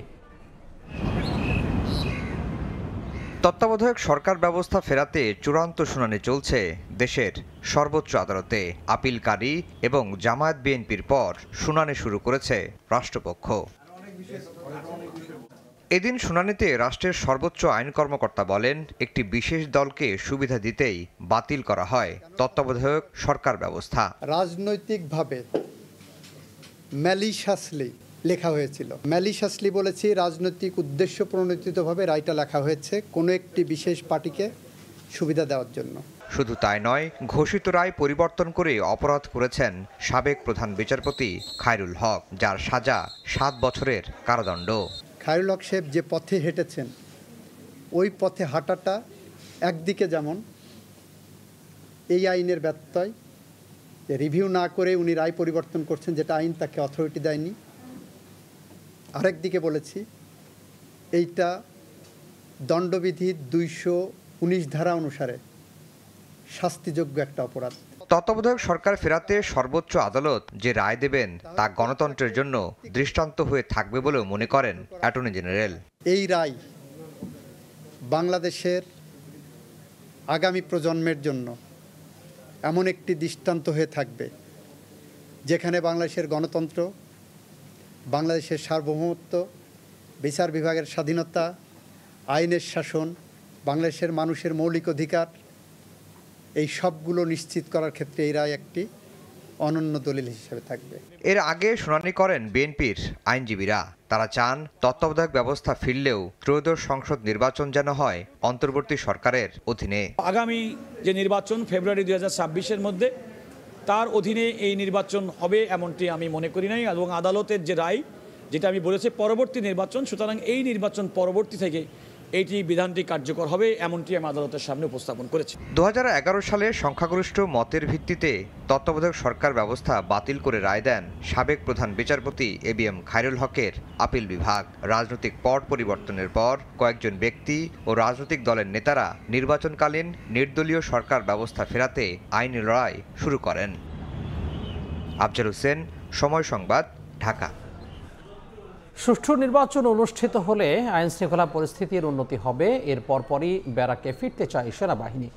তত্ত্বাবধায়ক সরকার ব্যবস্থা ফেরাতে চূড়ান্ত শুনানি চলছে দেশের সর্বোচ্চ আদালতে। আপিলকারী এবং জামায়াত বিএনপির পর শুনানি শুরু করেছে রাষ্ট্রপক্ষ। এদিন শুনানিতে রাষ্ট্রের সর্বোচ্চ আইন কর্মকর্তা বলেন, একটি বিশেষ দলকে সুবিধা দিতেই বাতিল করা হয় তত্ত্বাবধায়ক সরকার ব্যবস্থা। রাজনৈতিকভাবে ম্যালিশাসলি লেখা হয়েছিল। ম্যালিশাসলি বলেছি, রাজনৈতিক উদ্দেশ্য প্রণোদিতভাবে রায়টা লেখা হয়েছে কোনো একটি বিশেষ পার্টিকে সুবিধা দেওয়ার জন্য। শুধু তাই নয়, ঘোষিত রায় পরিবর্তন করে অপরাধ করেছেন সাবেক প্রধান বিচারপতি খায়রুল হক, যার সাজা 7 বছরের কারাদণ্ড। খায়রুল হক সাহেব যে পথে হেঁটেছেন, ওই পথে হাঁটাটা একদিকে যেমন এই আইনের ব্যত্যয়, রিভিউ না করে উনি রায় পরিবর্তন করছেন যেটা আইন তাকে অথরিটি দেয়নি। আরেকদিকে বলেছি, এইটা দণ্ডবিধির 219 ধারা অনুসারে শাস্তিযোগ্য একটা অপরাধ। তত্ত্বাবধায়ক সরকার ফেরাতে সর্বোচ্চ আদালত যে রায় দেবেন তা গণতন্ত্রের জন্য দৃষ্টান্ত হয়ে থাকবে বলেও মনে করেন অ্যাটর্নি জেনারেল। এই রায় বাংলাদেশের আগামী প্রজন্মের জন্য এমন একটি দৃষ্টান্ত হয়ে থাকবে যেখানে বাংলাদেশের গণতন্ত্র, বাংলাদেশের সার্বভৌমত্ব, বিচার বিভাগের স্বাধীনতা, আইনের শাসন, বাংলাদেশের মানুষের মৌলিক অধিকার, এই সবগুলো নিশ্চিত করার ক্ষেত্রে এই রায় একটি অনন্য দলিল হিসেবে থাকবে। এর আগে শুনানি করেন বিএনপির আইনজীবীরা। তারা চান তত্ত্বাবধায়ক ব্যবস্থা ফিরলেও ত্রয়োদশ সংসদ নির্বাচন যেন হয় অন্তর্বর্তী সরকারের অধীনে। আগামী যে নির্বাচন ফেব্রুয়ারি 2026-এর মধ্যে, তার অধীনে এই নির্বাচন হবে এমনটি আমি মনে করি নাই, এবং আদালতের যে রায় যেটা আমি বলেছি পরবর্তী নির্বাচন, সুতরাং এই নির্বাচন পরবর্তী থেকে এইটি বিধানটি কার্যকর হবে এমনটি আমি আদালতের সামনে উপস্থাপন করেছি। 2011 সালে সংখ্যাগরিষ্ঠ মতের ভিত্তিতে তত্ত্বাবধায়ক সরকার ব্যবস্থা বাতিল করে রায় দেন সাবেক প্রধান বিচারপতি এবিএম খায়রুল হকের আপিল বিভাগ। রাজনৈতিক পট পরিবর্তনের পর কয়েকজন ব্যক্তি ও রাজনৈতিক দলের নেতারা নির্বাচনকালীন নির্দলীয় সরকার ব্যবস্থা ফেরাতে আইনি লড়াই শুরু করেন। আফজাল হোসেন, সময় সংবাদ, ঢাকা। সুষ্ঠু নির্বাচন অনুষ্ঠিত হলে আইনশৃঙ্খলা পরিস্থিতির উন্নতি হবে। এর পরপরই ব্যারাকে ফিরতে চায় সেনাবাহিনী।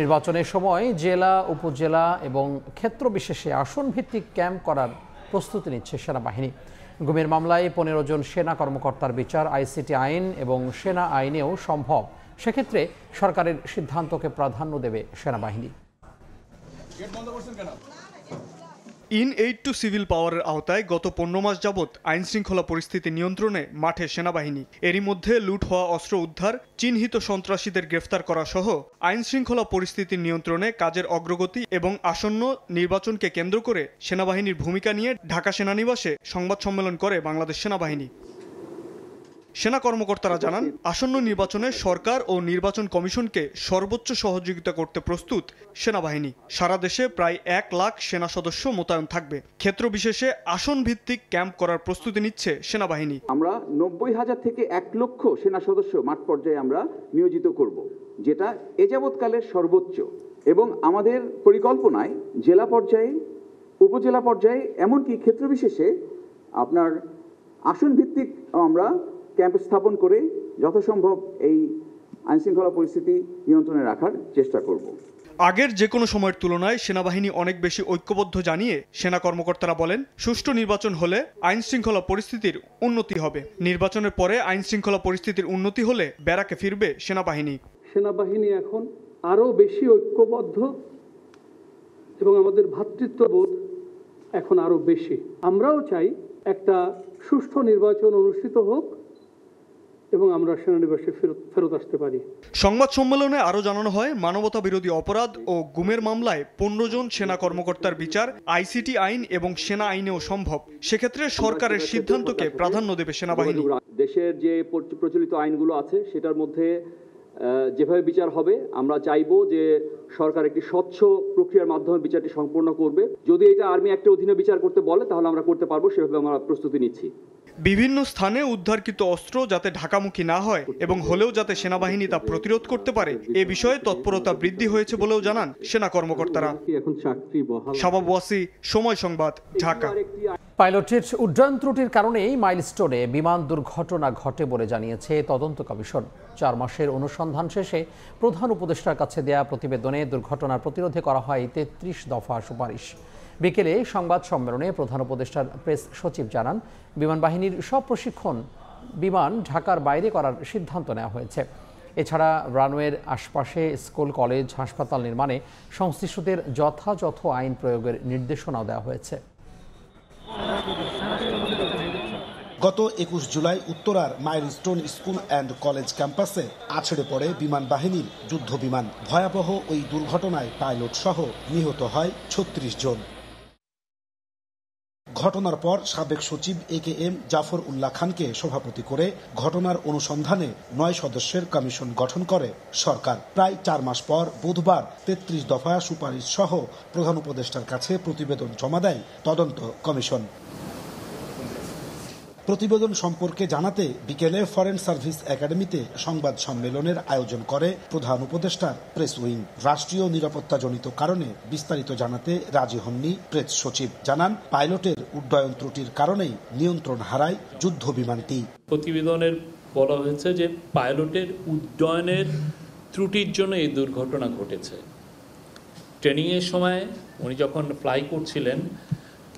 নির্বাচনের সময় জেলা, উপজেলা এবং ক্ষেত্র বিশেষে আসন ভিত্তিক ক্যাম্প করার প্রস্তুতি নিচ্ছে সেনাবাহিনী। গুমের মামলায় 15 জন সেনা কর্মকর্তার বিচার আইসিটি আইন এবং সেনা আইনেও সম্ভব। সেক্ষেত্রে সরকারের সিদ্ধান্তকে প্রাধান্য দেবে সেনাবাহিনী। ইন এইড টু সিভিল পাওয়ারের আওতায় গত 15 মাস যাবৎ আইনশৃঙ্খলা পরিস্থিতি নিয়ন্ত্রণে মাঠে সেনাবাহিনী। এরই মধ্যে লুট হওয়া অস্ত্র উদ্ধার, চিহ্নিত সন্ত্রাসীদের গ্রেফতার করা সহ আইনশৃঙ্খলা পরিস্থিতি নিয়ন্ত্রণে কাজের অগ্রগতি এবং আসন্ন নির্বাচনকে কেন্দ্র করে সেনাবাহিনীর ভূমিকা নিয়ে ঢাকা সেনানিবাসে সংবাদ সম্মেলন করে বাংলাদেশ সেনাবাহিনী। সেনা কর্মকর্তারা জানান, আসন্ন নির্বাচনে সরকার ও নির্বাচন কমিশনকে সর্বোচ্চ সহযোগিতা করতে প্রস্তুত সেনাবাহিনী। সারা দেশে প্রায় 1 লাখ সেনা সদস্য মোতায়েন থাকবে। ক্ষেত্র বিশেষে আসন ভিত্তিক ক্যাম্প করার প্রস্তুতি নিচ্ছে সেনাবাহিনী। আমরা 90,000 থেকে 1 লক্ষ সেনা সদস্য মাঠ পর্যায়ে আমরা নিয়োজিত করব, যেটা এ যাবৎকালের সর্বোচ্চ। এবং আমাদের পরিকল্পনায় জেলা পর্যায়ে, উপজেলা পর্যায়ে, এমনকি ক্ষেত্র বিশেষে আপনার আসন ভিত্তিক আমরা ক্যাম্প স্থাপন করে যথাসম্ভব এই আইনশৃঙ্খলা পরিস্থিতি নিয়ন্ত্রণে রাখার চেষ্টা করব। আগের যে কোনো সময়ের তুলনায় সেনাবাহিনী অনেক বেশি ঐক্যবদ্ধ জানিয়ে সেনা কর্মকর্তারা বলেন, সুষ্ঠু নির্বাচন হলে আইন শৃঙ্খলা পরিস্থিতির উন্নতি হবে। নির্বাচনের পরে আইন শৃঙ্খলা পরিস্থিতির উন্নতি হলে ব্যারাকে ফিরবে সেনাবাহিনী। সেনাবাহিনী এখন আরও বেশি ঐক্যবদ্ধ এবং আমাদের ভ্রাতৃত্ববোধ এখন আরও বেশি। আমরাও চাই একটা সুষ্ঠু নির্বাচন অনুষ্ঠিত হোক এবং আমরা সেনানিবাসে ফেরত আসতে পারি। সংবাদ সম্মেলনে আরও জানানো হয়, মানবতা বিরোধী অপরাধ ও গুমের মামলায় 15 জন সেনা কর্মকর্তার বিচার আইসিটি আইন এবং সেনা আইনেও সম্ভব। সেক্ষেত্রে সরকারের সিদ্ধান্তকে প্রাধান্য দেবে সেনাবাহিনী। দেশের যে প্রচলিত আইনগুলো আছে সেটার মধ্যে যেভাবে বিচার হবে, আমরা চাইবো যে সরকার একটি স্বচ্ছ প্রক্রিয়ার মাধ্যমে বিচারটি সম্পন্ন করবে। যদি এটা আর্মি অ্যাক্টের অধীনে বিচার করতে বলে তাহলে আমরা করতে পারবো, সেভাবে আমরা প্রস্তুতি নিচ্ছি। বিভিন্ন স্থানে উদ্ধারকৃত অস্ত্র যাতে ঢাকামুখী না হয় এবং হলেও যাতে সেনাবাহিনী তা প্রতিরোধ করতে পারে, এ বিষয়ে তৎপরতা বৃদ্ধি হয়েছে বলেও জানান সেনা কর্মকর্তারা। শাবাব ওয়াসি, সময় সংবাদ, ঢাকা। পাইলটের উড্ডয়ন ত্রুটির কারণেই মাইলস্টোনে বিমান দুর্ঘটনা ঘটে বলে জানিয়েছে তদন্ত কমিশন। 4 মাসের অনুসন্ধান শেষে প্রধান উপদেষ্টার কাছে দেয়া প্রতিবেদনে দুর্ঘটনার প্রতিরোধে করা হয় 33 দফা সুপারিশ। বিকেলে সংবাদ সম্মেলনে প্রধান উপদেষ্টার প্রেস সচিব জানান, বিমান বাহিনীর সব প্রশিক্ষণ বিমান ঢাকার বাইরে করার সিদ্ধান্ত নেওয়া হয়েছে। এছাড়া রানওয়ের আশপাশে স্কুল, কলেজ, হাসপাতাল নির্মাণে সংশ্লিষ্টদের যথাযথ আইন প্রয়োগের নির্দেশনাও দেওয়া হয়েছে। গত 21 জুলাই উত্তরার মাইলস্টোন স্কুল অ্যান্ড কলেজ ক্যাম্পাসে আছড়ে পড়ে বিমান বাহিনীর যুদ্ধ বিমান। ভয়াবহ ওই দুর্ঘটনায় পাইলট সহ নিহত হয় 36 জন। ঘটনার পর সাবেক সচিব AKM জাফর উল্লাহ খানকে সভাপতি করে ঘটনার অনুসন্ধানে 9 সদস্যের কমিশন গঠন করে সরকার। প্রায় 4 মাস পর বুধবার 33 দফা সুপারিশ সহ প্রধান উপদেষ্টার কাছে প্রতিবেদন জমা দেয় তদন্ত কমিশন। প্রতিবেদন সম্পর্কে জানাতে বিকেলে ফরেন সার্ভিস একাডেমিতে সংবাদ সম্মেলনের আয়োজন করে প্রধান উপদেষ্টার প্রেস উইং। রাষ্ট্রীয় নিরাপত্তাজনিত কারণে বিস্তারিত জানাতে রাজি হননি প্রেস সচিব। জানান, পাইলটের উড্ডয়ন ত্রুটির কারণেই নিয়ন্ত্রণ হারায় যুদ্ধ বিমানটি। প্রতিবেদনের বলা হয়েছে যে পাইলটের উড্ডয়নের ত্রুটির জন্য এই দুর্ঘটনা ঘটেছে। ট্রেনিংয়ের সময় উনি যখন ফ্লাই করছিলেন,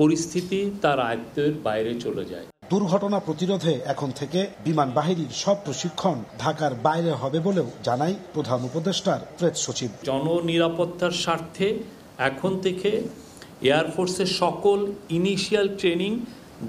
পরিস্থিতি তার আয়ত্তের বাইরে চলে যায়। দুর্ঘটনা প্রতিরোধে এখন থেকে বিমান বাহিনীর সব প্রশিক্ষণ ঢাকার বাইরে হবে বলেও জানায় প্রধান উপদেষ্টার প্রেস সচিব। জননিরাপত্তার স্বার্থে এখন থেকে এয়ারফোর্সের সকল ইনিশিয়াল ট্রেনিং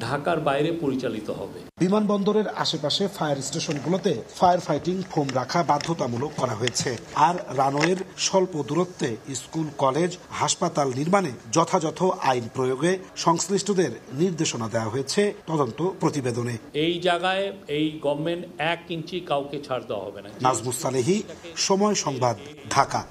ঢাকার বাইরে পরিচালিত হবে। বিমানবন্দরের আশেপাশে ফায়ার স্টেশনগুলোতে ফায়ার ফাইটিং ফোম রাখা বাধ্যতামূলক করা হয়েছে। আর রানওয়ের স্বল্প দূরত্বে স্কুল, কলেজ, হাসপাতাল নির্মাণে যথাযথ আইন প্রয়োগে সংশ্লিষ্টদের নির্দেশনা দেওয়া হয়েছে তদন্ত প্রতিবেদনে। এই জায়গায় এই গভর্নমেন্ট 1 ইঞ্চি কাউকে ছাড় দেওয়া হবে না। নাজমুস সালেহী, সময় সংবাদ, ঢাকা।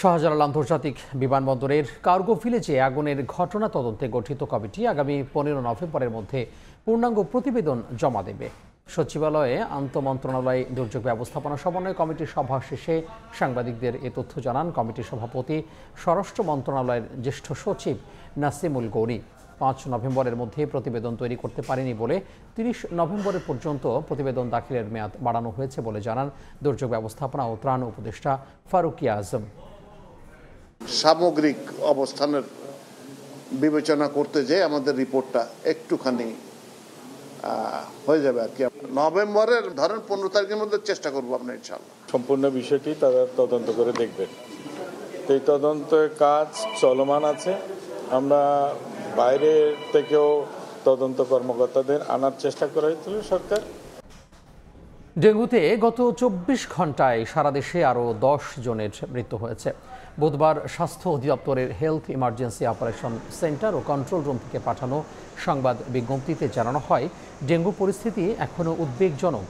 শাহজালাল আন্তর্জাতিক বিমানবন্দরের কার্গো ভিলেজে আগুনের ঘটনা তদন্তে গঠিত কমিটি আগামী 15 নভেম্বরের মধ্যে পূর্ণাঙ্গ প্রতিবেদন জমা দেবে। সচিবালয়ে আন্তঃমন্ত্রণালয় দুর্যোগ ব্যবস্থাপনা সমন্বয় কমিটির সভা শেষে সাংবাদিকদের এ তথ্য জানান কমিটির সভাপতি, স্বরাষ্ট্র মন্ত্রণালয়ের জ্যেষ্ঠ সচিব নাসিমুল গৌরী। 5 নভেম্বরের মধ্যে প্রতিবেদন তৈরি করতে পারেনি বলে 30 নভেম্বরের পর্যন্ত প্রতিবেদন দাখিলের মেয়াদ বাড়ানো হয়েছে বলে জানান দুর্যোগ ব্যবস্থাপনা ও ত্রাণ উপদেষ্টা ফারুকিয়া আজম। সামগ্রিক অবস্থানের বিবেচনা করতে যে আমাদের রিপোর্টটা একটুখানি হয়ে যাবে আর কি। নভেম্বরের ধরেন 15 তারিখের মধ্যে চেষ্টা করবো আমরা ইনশাআল্লাহ। সম্পূর্ণ বিষয়টি তারা তদন্ত করে দেখবেন। এই তদন্তের কাজ চলমান আছে। আমরা বাইরে থেকেও তদন্ত কর্মকর্তাদের আনার চেষ্টা করা হয়েছিল সরকার। ডেঙ্গুতে গত 24 ঘন্টায় সারা দেশে আরও 10 জনের মৃত্যু হয়েছে। বুধবার স্বাস্থ্য অধিদপ্তরের হেলথ ইমার্জেন্সি অপারেশন সেন্টার ও কন্ট্রোল রুম থেকে পাঠানো সংবাদ বিজ্ঞপ্তিতে জানানো হয়, ডেঙ্গু পরিস্থিতি এখনও উদ্বেগজনক।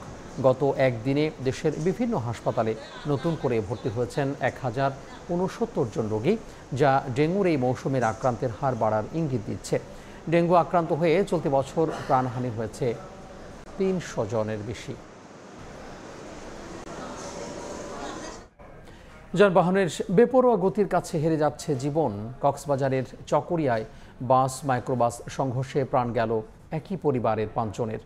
গত একদিনে দেশের বিভিন্ন হাসপাতালে নতুন করে ভর্তি হয়েছেন 1069 জন রোগী, যা ডেঙ্গুর এই মৌসুমের আক্রান্তের হার বাড়ার ইঙ্গিত দিচ্ছে। ডেঙ্গু আক্রান্ত হয়ে চলতি বছর প্রাণহানি হয়েছে 300 জনের বেশি। যানবাহনের বেপরোয়া গতির কাছে হেরে যাচ্ছে জীবন। কক্সবাজারের চকরিয়ায় বাস মাইক্রোবাস সংঘর্ষে প্রাণ গেল একই পরিবারের 5 জনের।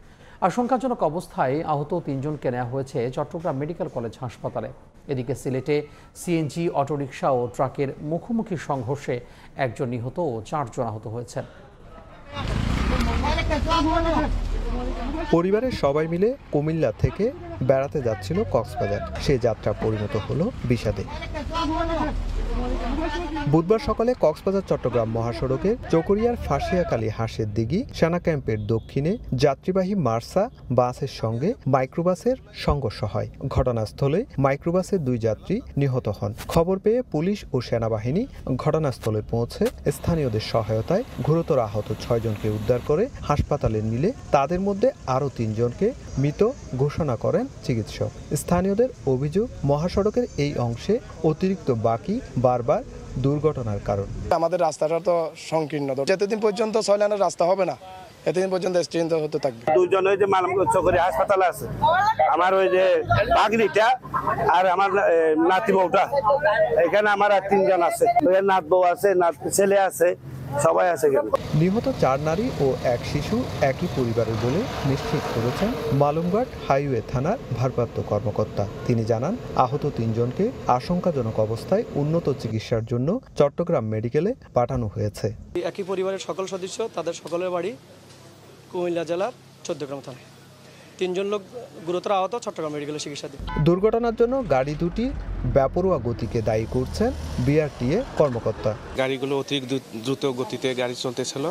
আশঙ্কাজনক অবস্থায় আহত 3 জনকে নেওয়া হয়েছে চট্টগ্রাম মেডিকেল কলেজ হাসপাতালে। এদিকে সিলেটে সিএনজি, অটোরিকশা ও ট্রাকের মুখোমুখি সংঘর্ষে 1 জন নিহত ও 4 জন আহত হয়েছেন। পরিবারের সবাই মিলে কুমিল্লা থেকে বেড়াতে যাচ্ছিল কক্সবাজার। সে যাত্রা পরিণত হলো বিষাদে। বুধবার সকালে কক্সবাজার চট্টগ্রাম মহাসড়কের চকরিয়ার ফাঁসিয়াকালী হাঁসের দিঘি সেনা ক্যাম্পের দক্ষিণে যাত্রীবাহী মার্সা বাসের সঙ্গে মাইক্রোবাসের সংঘর্ষ হয়। ঘটনাস্থলে মাইক্রোবাসের 2 যাত্রী নিহত হন। খবর পেয়ে পুলিশ ও সেনাবাহিনী ঘটনাস্থলে পৌঁছে স্থানীয়দের সহায়তায় গুরুতর আহত 6 জনকে উদ্ধার করে হাসপাতালে নিলে তাদের মধ্যে আরও 3 জনকে মৃত ঘোষণা করেন চিকিৎসক। স্থানীয়দের অভিযোগ, মহাসড়কের এই অংশে অতিরিক্ত বাকি বারবার দুর্ঘটনার কারণ। আমাদের রাস্তাটা তো সংকীর্ণ, যতদিন পর্যন্ত 6 লেনের রাস্তা হবে না এতদিন পর্যন্ত অ্যাক্সিডেন্ট হতে থাকবে। 2 জন ওই যে চকরি হাসপাতালে আছে, আমার ওই যে ভাগ্নিটা আর আমার নাতি বউটা, এখানে আমার আর 3 জন আছে, নাত বউ আছে, নাত ছেলে আছে, সবাই আছে। নিহত 4 নারী ও 1 শিশু একই পরিবারের বলে নিশ্চিত করেছেন মালুমঘাট হাইওয়ে থানার ভারপ্রাপ্ত কর্মকর্তা। তিনি জানান, আহত 3 জনকে আশঙ্কাজনক অবস্থায় উন্নত চিকিৎসার জন্য চট্টগ্রাম মেডিকেলে পাঠানো হয়েছে। একই পরিবারের সকল সদস্য, তাদের সকলের বাড়ি কুমিল্লা জেলার 14 গ্রাম থানায়। 3 জন লোক গুরুতর আহত, চট্টগ্রাম মেডিকেলে চিকিৎসাধীন। দুর্ঘটনার জন্য গাড়ি দুটি বেপরোয়া গতিকে দায়ী করছেন বিআরটিএ কর্মকর্তা। গাড়িগুলো অতিরিক্ত দ্রুত গতিতে গাড়ি চলতেছিল,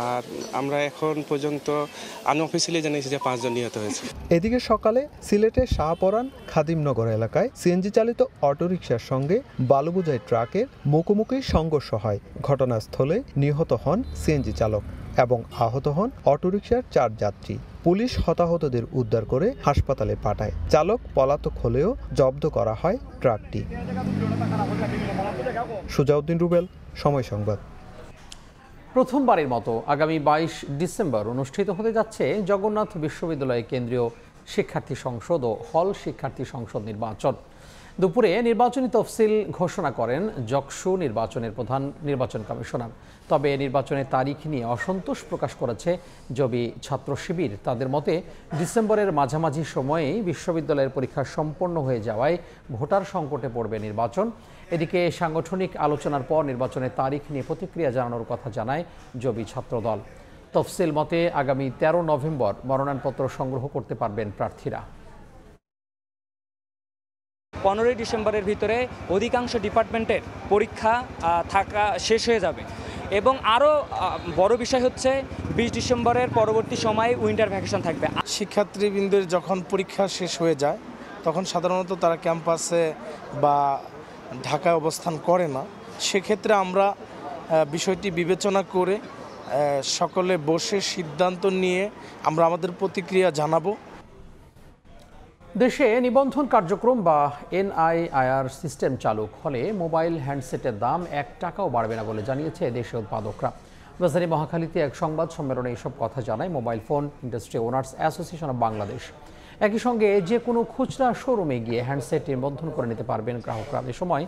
আর আমরা এখন পর্যন্ত আনঅফিসিয়ালি জানিয়েছি যে 5 জন নিহত হয়েছে। এদিকে সকালে সিলেটের শাহপরান খাদিমনগর এলাকায় সিএনজি চালিত অটোরিকশার সঙ্গে বালুবোঝাই ট্রাকের মুখোমুখি সংঘর্ষ হয়। ঘটনাস্থলে নিহত হন সিএনজি চালক এবং আহত হন অটোরিকশার 4 যাত্রী। পুলিশ হতাহতদের উদ্ধার করে হাসপাতালে পাঠায়। চালক পলাতক হলেও জব্দ করা হয় ট্রাকটি। সুজাউদ্দিন রুবেল, সময় সংবাদ। প্রথমবারের মতো আগামী 22 ডিসেম্বর অনুষ্ঠিত হতে যাচ্ছে জগন্নাথ বিশ্ববিদ্যালয় কেন্দ্রীয় শিক্ষার্থী সংসদ ও হল শিক্ষার্থী সংসদ নির্বাচন। দুপুরে নির্বাচনী তফসিল ঘোষণা করেন জকসু নির্বাচনের প্রধান নির্বাচন কমিশনার। তবে নির্বাচনের তারিখ নিয়ে অসন্তোষ প্রকাশ করেছে জবি ছাত্র শিবির। তাদের মতে ডিসেম্বরের মাঝামাঝি সময়েই বিশ্ববিদ্যালয়ের পরীক্ষা সম্পন্ন হয়ে যাওয়ায় ভোটার সংকটে পড়বে নির্বাচন। এদিকে সাংগঠনিক আলোচনার পর নির্বাচনের তারিখ নিয়ে প্রতিক্রিয়া জানানোর কথা জানায় জবি ছাত্রদল। তফসিল মতে আগামী 13 নভেম্বর মনোনয়নপত্র সংগ্রহ করতে পারবেন প্রার্থীরা। 15 ডিসেম্বরের ভিতরে অধিকাংশ ডিপার্টমেন্টের পরীক্ষা শেষ হয়ে যাবে এবং আরও বড় বিষয় হচ্ছে 20 ডিসেম্বরের পরবর্তী সময়ে উইন্টার ভ্যাকেশন থাকবে। শিক্ষার্থীবৃন্দের যখন পরীক্ষা শেষ হয়ে যায় তখন সাধারণত তারা ক্যাম্পাসে বা ঢাকায় অবস্থান করে না। সেক্ষেত্রে আমরা বিষয়টি বিবেচনা করে সকলে বসে সিদ্ধান্ত নিয়ে আমরা আমাদের প্রতিক্রিয়া জানাবো। দেশে নিবন্ধন কার্যক্রম বা এনআইআর সিস্টেম চালু হলে মোবাইল হ্যান্ডসেটের দাম 1 টাকাও বাড়বে না বলে জানিয়েছে দেশীয় উৎপাদকরা। রাজধানী মহাখালীতে এক সংবাদ সম্মেলনে এসব কথা জানায় mobile phone industry owners association of Bangladesh. একই সঙ্গে যে কোনো খুচরা শোরুমে গিয়ে হ্যান্ডসেট নিবন্ধন করে নিতে পারবেন গ্রাহকরা। এ সময়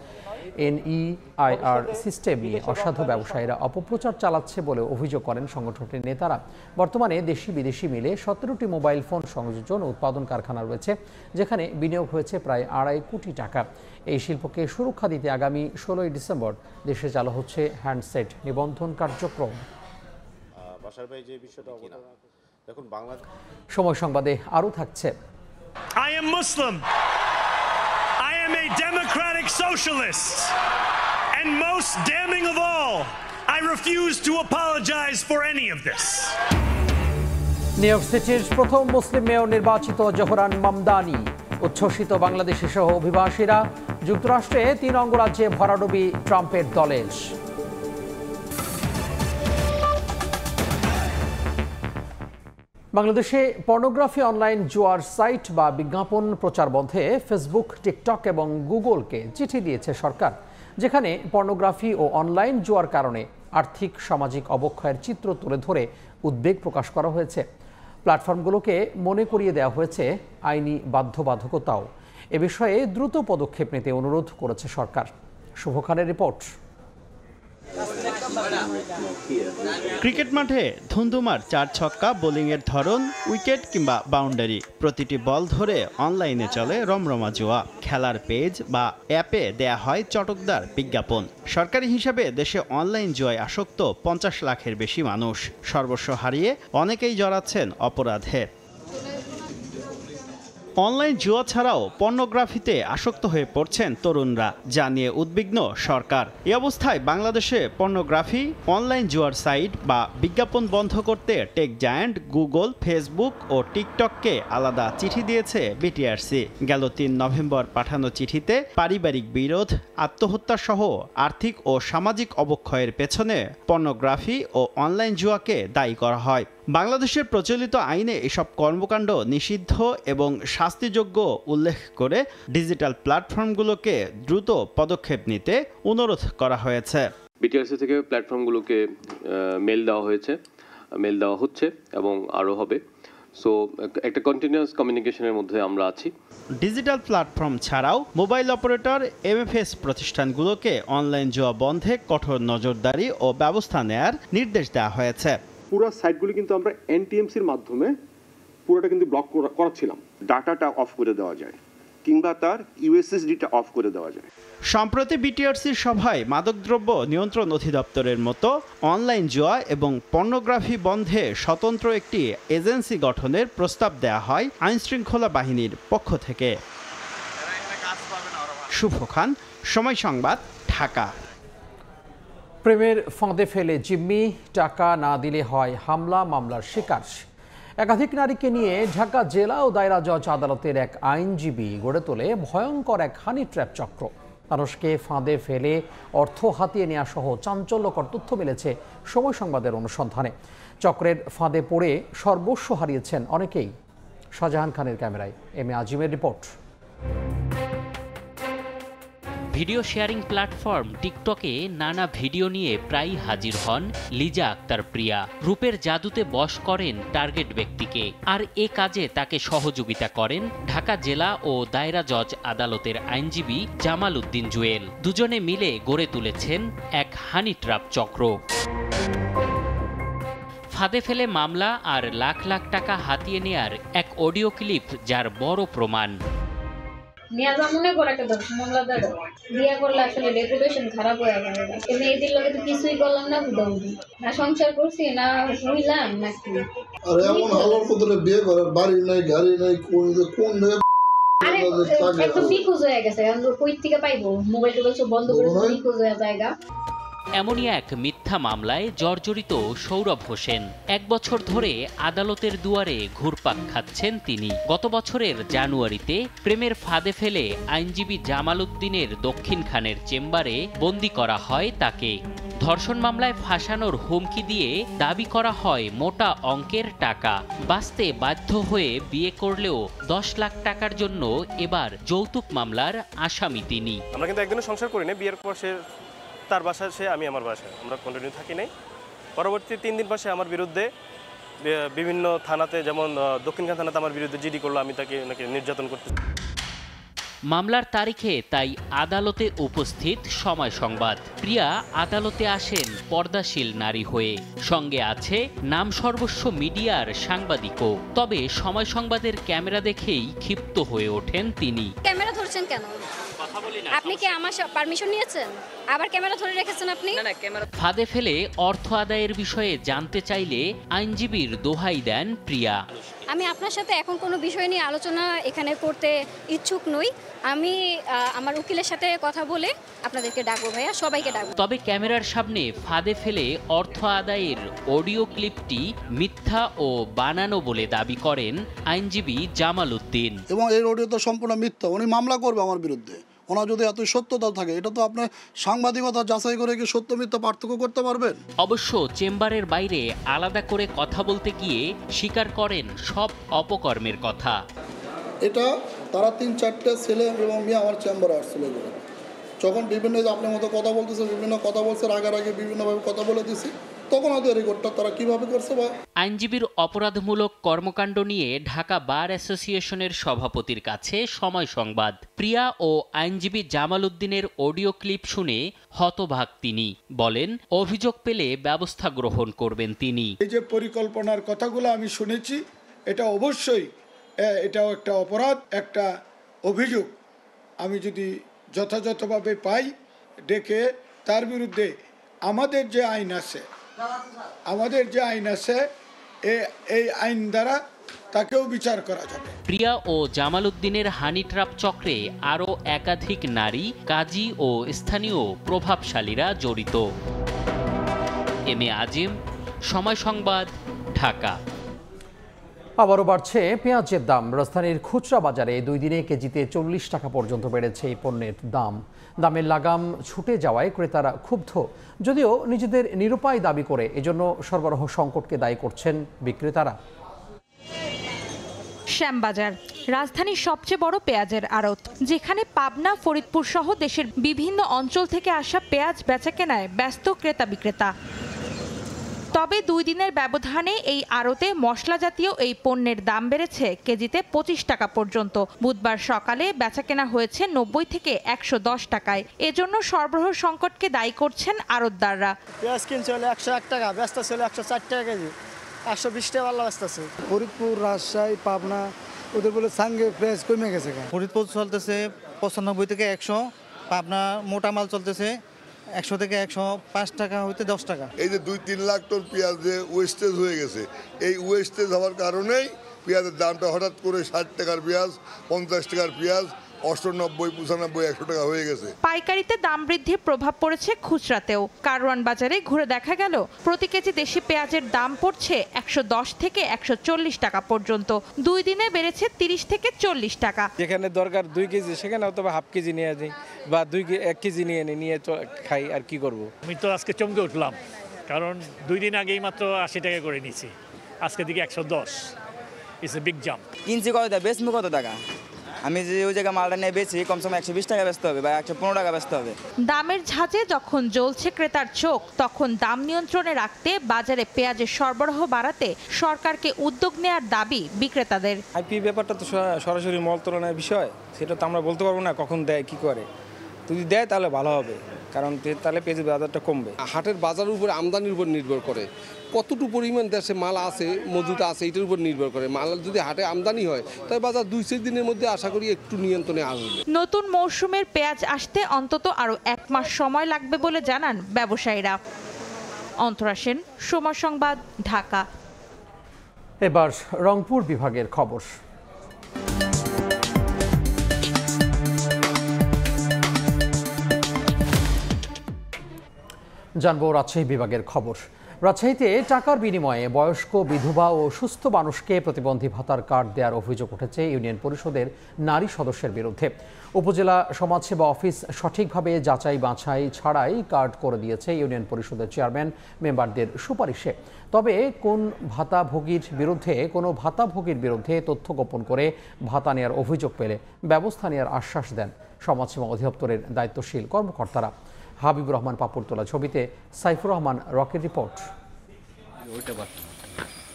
এনইআইআর সিস্টেম নিয়ে অসাধু ব্যবসায়ীরা অপপ্রচার চালাচ্ছে বলে অভিযোগ করেন সংগঠনটির নেতারা। বর্তমানে দেশি বিদেশি মিলে 17টি মোবাইল ফোন সংযোজন ও উৎপাদন কারখানা রয়েছে, যেখানে বিনিয়োগ হয়েছে প্রায় 2.5 কোটি টাকা। এই শিল্পকে সুরক্ষা দিতে আগামী 16 ডিসেম্বর দেশে চালু হচ্ছে হ্যান্ডসেট নিবন্ধন কার্যক্রম। সময় সংবাদে আরও থাকছে। I am Muslim. I am a democratic socialist. And most damning of all, I refuse to apologize for any of this. New York সিটির প্রথম মুসলিম মেয়র নির্বাচিত জোহরান মামদানি। উচ্ছ্বসিত বাংলাদেশি সহ অভিবাসীরা যুক্তরাষ্ট্রে 3 অঙ্গরাজ্যে ভরাডুবি ট্রাম্পের দলের। বাংলাদেশে পর্নোগ্রাফি অনলাইন জুয়ার সাইট বা বিজ্ঞাপন প্রচার বন্ধে ফেসবুক, টিকটক এবং গুগলকে চিঠি দিয়েছে সরকার, যেখানে পর্নোগ্রাফি ও অনলাইন জুয়ার কারণে আর্থিক সামাজিক অবক্ষয়ের চিত্র তুলে ধরে উদ্বেগ প্রকাশ করা হয়েছে। প্ল্যাটফর্মগুলোকে মনে করিয়ে দেওয়া হয়েছে আইনি বাধ্যবাধকতাও। এ বিষয়ে দ্রুত পদক্ষেপ নিতে অনুরোধ করেছে সরকার। শুভ খানের রিপোর্ট। ক্রিকেট মাঠে ধুন্ধুমার 4 ছক্কা বোলিংয়ের ধরন, উইকেট কিংবা বাউন্ডারি, প্রতিটি বল ধরে অনলাইনে চলে রমরমা জুয়া। খেলার পেজ বা অ্যাপে দেয়া হয় চটকদার বিজ্ঞাপন। সরকারি হিসাবে দেশে অনলাইন জুয়ায় আসক্ত 50 লাখের বেশি মানুষ। সর্বস্ব হারিয়ে অনেকেই জড়াচ্ছেন অপরাধে। অনলাইন জুয়া ছাড়াও পর্নোগ্রাফিতে আসক্ত হয়ে পড়ছেন তরুণরা, যা নিয়ে উদ্বিগ্ন সরকার। এই অবস্থায় বাংলাদেশে পর্নোগ্রাফি, অনলাইন জুয়ার সাইট বা বিজ্ঞাপন বন্ধ করতে টেক জায়ান্ট গুগল, ফেসবুক ও টিকটককে আলাদা চিঠি দিয়েছে বিটিআরসি। গেল 3 নভেম্বর পাঠানো চিঠিতে পারিবারিক বিরোধ, আত্মহত্যা সহ আর্থিক ও সামাজিক অবক্ষয়ের পেছনে পর্নোগ্রাফি ও অনলাইন জুয়াকে দায়ী করা হয়। বাংলাদেশের প্রচলিত আইনে এসব কর্মকাণ্ড নিষিদ্ধ এবং শাস্তিযোগ্য উল্লেখ করে ডিজিটাল প্ল্যাটফর্মগুলোকে দ্রুত পদক্ষেপ নিতে অনুরোধ করা হয়েছে। বিটিআরসি থেকে প্ল্যাটফর্মগুলোকে মেল দেওয়া হচ্ছে এবং আরও হবে। সো একটা কন্টিনিউয়াস কমিউনিকেশনের মধ্যে আমরা আছি। ডিজিটাল প্ল্যাটফর্ম ছাড়াও মোবাইল অপারেটর, এমএফএস প্রতিষ্ঠানগুলোকে অনলাইন জুয়া বন্ধে কঠোর নজরদারি ও ব্যবস্থা নেয়ার নির্দেশ দেওয়া হয়েছে। পুরো সাইটগুলি কিন্তু আমরা এনটিএমসির মাধ্যমে পুরোটা কিন্তু ব্লক করাচ্ছিলাম। ডাটাটা অফ করে দেওয়া যায় কিংবা তার ইউএসএসডিটা অফ করে দেওয়া যায়। সম্প্রতি বিটিআরসির সভায় মাদকদ্রব্য নিয়ন্ত্রণ অধিদপ্তরের মতো অনলাইন জুয়া এবং পর্নোগ্রাফি বন্ধে স্বতন্ত্র একটি এজেন্সি গঠনের প্রস্তাব দেওয়া হয় আইনশৃঙ্খলা বাহিনীর পক্ষ থেকে। শুভ খান, সময় সংবাদ, ঢাকা। প্রেমের ফাঁদে ফেলে জিম্মি, টাকা না দিলে হয় হামলা মামলার শিকার। একাধিক নারীকে নিয়ে ঢাকা জেলা ও দায়রা জজ আদালতের এক আইনজীবী গড়ে তোলে ভয়ঙ্কর এক হানি ট্র্যাপ চক্র। মানুষকে ফাঁদে ফেলে অর্থ হাতিয়ে নেওয়া সহ চাঞ্চল্যকর তথ্য মিলেছে সময় সংবাদের অনুসন্ধানে। চক্রের ফাঁদে পড়ে সর্বস্ব হারিয়েছেন অনেকেই। শাহজাহান খানের ক্যামেরায় M A আজিমের report. Video sharing platform টিকটকে নানা ভিডিও নিয়ে প্রায়ই হাজির হন লিজা আক্তার প্রিয়া। রূপের জাদুতে বশ করেন টার্গেট ব্যক্তিকে, আর এ কাজে তাকে সহযোগিতা করেন ঢাকা জেলা ও দায়রা জজ আদালতের আইনজীবী জামাল উদ্দিন জুয়েল। দুজনে মিলে গড়ে তুলেছেন এক হানি ট্র্যাপ চক্র। ফাঁদে ফেলে মামলা আর লাখ লাখ টাকা হাতিয়ে নেয়ার এক অডিও ক্লিপ, যার বড় প্রমাণ। মনে করে একটা দর্শন মামলা দাঁড়ো বিয়ে করলে আসলে রেপুটেশন খারাপ হয়ে যাবে। মেয়েদের লোকে তো কিছুই করলাম না, বুঝাবুঝি না, সংসার করছি না, হইলাম নাকি। আরে এমন হালার পুত্রে বিয়ে করার বাড়ি নাই, গাড়ি নাই, কোন আরে একদম নিখোঁজ হয়ে গেছে। কই থেকে পাইবো? মোবাইল টোবাইল সব বন্ধ করে নিখোঁজ হয়ে জায়গা। এমনই এক মিথ্যা মামলায় জর্জরিত সৌরভ হোসেন। 1 বছর ধরে আদালতের দুয়ারে ঘুরপাক খাচ্ছেন তিনি। গত বছরের জানুয়ারিতে প্রেমের ফাঁদে ফেলে আইনজীবী জামাল উদ্দিনের দক্ষিণ খানের চেম্বারে বন্দী করা হয় তাকে। ধর্ষণ মামলায় ফাঁসানোর হুমকি দিয়ে দাবি করা হয় মোটা অঙ্কের টাকা। বাঁচতে বাধ্য হয়ে বিয়ে করলেও 10 লাখ টাকার জন্য এবার যৌতুক মামলার আসামি তিনি। আমরা কিন্তু একদিনও সংসার করি না। বিয়ের পর সে তার বাসায়, সে আমি আমার বাসায়, আমরা কন্টিনিউ থাকি নাই। পরবর্তী 3 দিন পর সে আমার বিরুদ্ধে বিভিন্ন থানাতে, যেমন দক্ষিণখান থানাতে আমার বিরুদ্ধে জিডি করলো, আমি তাকে নির্যাতন করতে। মামলার তারিখে তাই আদালতে উপস্থিত সময় সংবাদ। প্রিয়া আদালতে আসেন পর্দাশীল নারী হয়ে, সঙ্গে আছে নাম সর্বস্ব মিডিয়ার সাংবাদিকও। তবে সময় সংবাদের ক্যামেরা দেখেই ক্ষিপ্ত হয়ে ওঠেন তিনি। ক্যামেরা ধরছেন কেন? আপনি কি আমার পারমিশন নিয়েছেন? আবার ক্যামেরা ধরে রেখেছেন আপনি? না না, ক্যামেরা। ফাঁদে ফেলে অর্থ আদায়ের বিষয়ে জানতে চাইলে আইনজীবীর দোহাই দেন প্রিয়া। আমি আপনার সাথে এখন কোনো বিষয় নিয়ে আলোচনা এখানে করতে ইচ্ছুক নই। আমি আমার উকিলের সাথে কথা বলে আপনাদেরকে ডাকবো ভাইয়া, সবাইকে ডাকবো। তবে ক্যামেরার সামনে ফাঁদে ফেলে অর্থ আদায়ের অডিও ক্লিপটি মিথ্যা ও বানানো বলে দাবি করেন আইনজীবী জামাল উদ্দিন। এবং এই অডিও তো সম্পূর্ণ মিথ্যা। উনি মামলা করবে আমার বিরুদ্ধে, ওনার যদি এত সত্যতা থাকে, এটা তো আপনার সাংবাদিকতা যাচাই করে কি সত্য মিথ্যা পার্থক্য করতে পারবেন? অবশ্য চেম্বারের বাইরে আলাদা করে কথা বলতে গিয়ে স্বীকার করেন সব অপকর্মের কথা। এটা তারা 3-4টে ছেলে এবং মেয়ে আমার চেম্বারে আসছিল, যখন বিভিন্ন আপনার মতো কথা বলতেছে, বিভিন্ন কথা বলছে, রাগারাগি বিভিন্নভাবে কথা বলে দিছি, তখন হয়তো রেকর্ডটা তারা কিভাবে করছে। বা আইনজীবীর অপরাধমূলক কর্মকাণ্ড নিয়ে ঢাকা বার অ্যাসোসিয়েশনের সভাপতির কাছে সময় সংবাদ। প্রিয়া ও আইনজীবী জামাল উদ্দিনের অডিও ক্লিপ শুনে হতবাক তিনি। বলেন, অভিযোগ পেলে ব্যবস্থা গ্রহণ করবেন তিনি। এই যে পরিকল্পনার কথাগুলো আমি শুনেছি, এটা অবশ্যই এটাও একটা অপরাধ, একটা অভিযোগ। আমি যদি যথাযথভাবে পাই ডেকে, তার বিরুদ্ধে আমাদের যে আইন আছে এই আইন দ্বারা তাকেও বিচার করা যাবে। প্রিয়া ও জামাল উদ্দিনের হানি ট্র্যাপ চক্রে আরও একাধিক নারী, কাজী ও স্থানীয় প্রভাবশালীরা জড়িত। এম এ আজিম, সময় সংবাদ, ঢাকা। আবারও বাড়ছে পেঁয়াজের দাম। রাজধানীর খুচরা বাজারে 2 দিনে কেজিতে 40 টাকা পর্যন্ত বেড়েছে এই পণ্যের দাম। দামের লাগাম ছুটে যাওয়ায় ক্রেতারা ক্ষুব্ধ, যদিও নিজেদের নিরুপায় দাবি করে এজন্য সরবরাহ সংকটকে দায়ী করছেন বিক্রেতারা। শ্যামবাজার রাজধানীর সবচেয়ে বড় পেঁয়াজের আড়ত, যেখানে পাবনা, ফরিদপুর সহ দেশের বিভিন্ন অঞ্চল থেকে আসা পেঁয়াজ বেচাকেনায় ব্যস্ত ক্রেতা বিক্রেতা। তবে 2 দিনের ব্যবধানে এই আড়তে মশলা জাতীয় এই পণ্যের দাম বেড়েছে কেজিতে 25 টাকা পর্যন্ত। বুধবার সকালে বেচাকেনা হয়েছে 90 থেকে 110 টাকায়। এজন্য সরবরাহ সংকটকে দায়ী করছেন আড়তদাররা। পেঁয়াজ কিনছে হলে 101 টাকা, ব্যস্ত ছিল 104 টাকা কেজি, 120 টাকা পাল্লা ব্যস্ত আছে। ফরিদপুর, রাজশাহী, পাবনা ওদের বলে সঙ্গে পেঁয়াজ কমে গেছে। ফরিদপুর চলতেছে 95 থেকে 100, পাবনা মোটা মাল চলতেছে 100 থেকে 105 টাকা হইতে 10 টাকা। এই যে 2-3 লাখ টন পেঁয়াজ যে ওয়েস্টেজ হয়ে গেছে, এই ওয়েস্টেজ হওয়ার কারণেই পেঁয়াজের দামটা হঠাৎ করে 60 টাকার পেঁয়াজ, 50 টাকার পেঁয়াজ 98, 95, 100 টাকা হয়ে গেছে। পাইকারিতে দাম বৃদ্ধির প্রভাব পড়েছে খুচরাতেও। কারওয়ান বাজারে ঘুরে দেখা গেল প্রতি কেজি দেশি পেঁয়াজের দাম পড়ছে 110 থেকে 140 টাকা পর্যন্ত। 2 দিনে বেড়েছে 30 থেকে 40 টাকা। যেখানে দরকার 2 কেজি, সেখানে অথবা হাফ কেজি নিয়ে যাই বা 1 কেজি নিয়ে খাই। আর কি করব? আমি তো আজকে চমকে উঠলাম, কারণ 2 দিন আগেই মাত্র 80 টাকা করে নিয়েছি, আজকে দিকে 110। It's a big jump. কিনছি কত টাকা, বেচবো কত টাকা? আমি যে ওই জায়গায় মালটা নিয়ে বেচি, কমসে কম 120 টাকা বেচতে হবে বা 115 টাকা বেচতে হবে। দামের ঝাঁজে যখন জ্বলছে ক্রেতার চোখ, তখন দাম নিয়ন্ত্রণে রাখতে বাজারে পেঁয়াজের সরবরাহ বাড়াতে সরকারকে উদ্যোগ নেওয়ার দাবি বিক্রেতাদের। আইপি ব্যাপারটা তো সরাসরি মন্ত্রণালয়ের বিষয়, সেটা তো আমরা বলতে পারবো না কখন দেয়, কি করে। যদি দেয় তাহলে ভালো হবে, কারণ তাহলে পেঁয়াজের বাজারটা কমবে। হাটের বাজারের উপর, আমদানির উপর নির্ভর করে, কতটুকু পরিমাণ দেশে মাল আছে, মজুত আছে, এটার উপর নির্ভর করে। মাল যদি হাটে আমদানি হয়, তাই বাজার 2-4 দিনের মধ্যে আশা করি একটু নিয়ন্ত্রণে আসবে। নতুন মৌসুমের পেঁয়াজ আসতে অন্তত আরও 1 মাস সময় লাগবে বলে জানান ব্যবসায়ীরা। অন্তরা সেন, সময় সংবাদ, ঢাকা। এবার রংপুর বিভাগের খবর। জানবো রাজশাহী বিভাগের খবর। রাজশাহীতে টাকার বিনিময়ে বয়স্ক, বিধবা ও সুস্থ মানুষকে প্রতিবন্ধী ভাতার কার্ড দেওয়ার অভিযোগ উঠেছে ইউনিয়ন পরিষদের নারী সদস্যের বিরুদ্ধে। উপজেলা সমাজসেবা অফিস সঠিকভাবে যাচাই বাছাই ছাড়াই কার্ড করে দিয়েছে ইউনিয়ন পরিষদের চেয়ারম্যান মেম্বারদের সুপারিশে। তবে কোনো ভাতাভোগীর বিরুদ্ধে তথ্য গোপন করে ভাতা নেওয়ার অভিযোগ পেলে ব্যবস্থা নেওয়ার আশ্বাস দেন সমাজসেবা অধিদপ্তরের দায়িত্বশীল কর্মকর্তারা। হাবিবুর রহমান পাপুর তোলা ছবিতে সাইফুর রহমান রকের রিপোর্ট।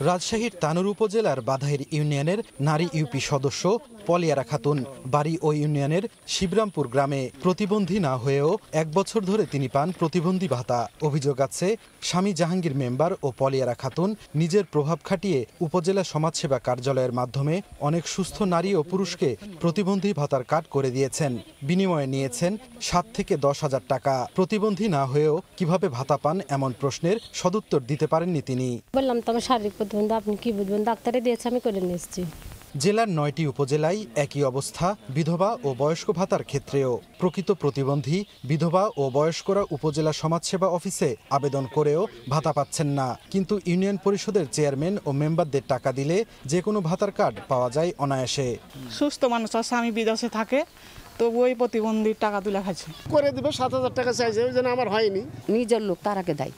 রাজশাহীর তানুর উপজেলার বাধাইর ইউনিয়নের নারী ইউপি সদস্য পলিয়ারা খাতুন বাড়ি ওই ইউনিয়নের শিবরামপুর গ্রামে। প্রতিবন্ধী না হয়েও 1 বছর ধরে তিনি পান প্রতিবন্ধী ভাতা। অভিযোগ আছে স্বামী জাহাঙ্গীর মেম্বার ও পলিয়ারা খাতুন নিজের প্রভাব খাটিয়ে উপজেলা সমাজসেবা কার্যালয়ের মাধ্যমে অনেক সুস্থ নারী ও পুরুষকে প্রতিবন্ধী ভাতার কার্ড করে দিয়েছেন। বিনিময়ে নিয়েছেন 7 থেকে 10 হাজার টাকা। প্রতিবন্ধী না হয়েও কিভাবে ভাতা পান এমন প্রশ্নের সদুত্তর দিতে পারেননি তিনি। বললাম তো আমার শারীরিক প্রতিবন্ধী, আপনি কি বুঝবেন, ডাক্তারে দিয়েছে, আমি করে নিয়েছি। জেলার 9টি উপজেলায় একই অবস্থা বিধবা ও বয়স্ক ভাতার ক্ষেত্রেও। প্রকৃত প্রতিবন্ধী, বিধবা ও বয়স্করা উপজেলা সমাজসেবা অফিসে আবেদন করেও ভাতা পাচ্ছেন না। কিন্তু ইউনিয়ন পরিষদের চেয়ারম্যান ও মেম্বারদের টাকা দিলে যে কোনো ভাতার কার্ড পাওয়া যায় অনায়াসে। সুস্থ মানুষ আছে, স্বামী বিদেশে থাকে, তো ওই প্রতিবন্ধীর টাকা তুলে খাচ্ছে করে দিবে 7,000 টাকা চাইছে, ওই জন্য আমার হয়নি। নিজের লোক তারাকে দেয়,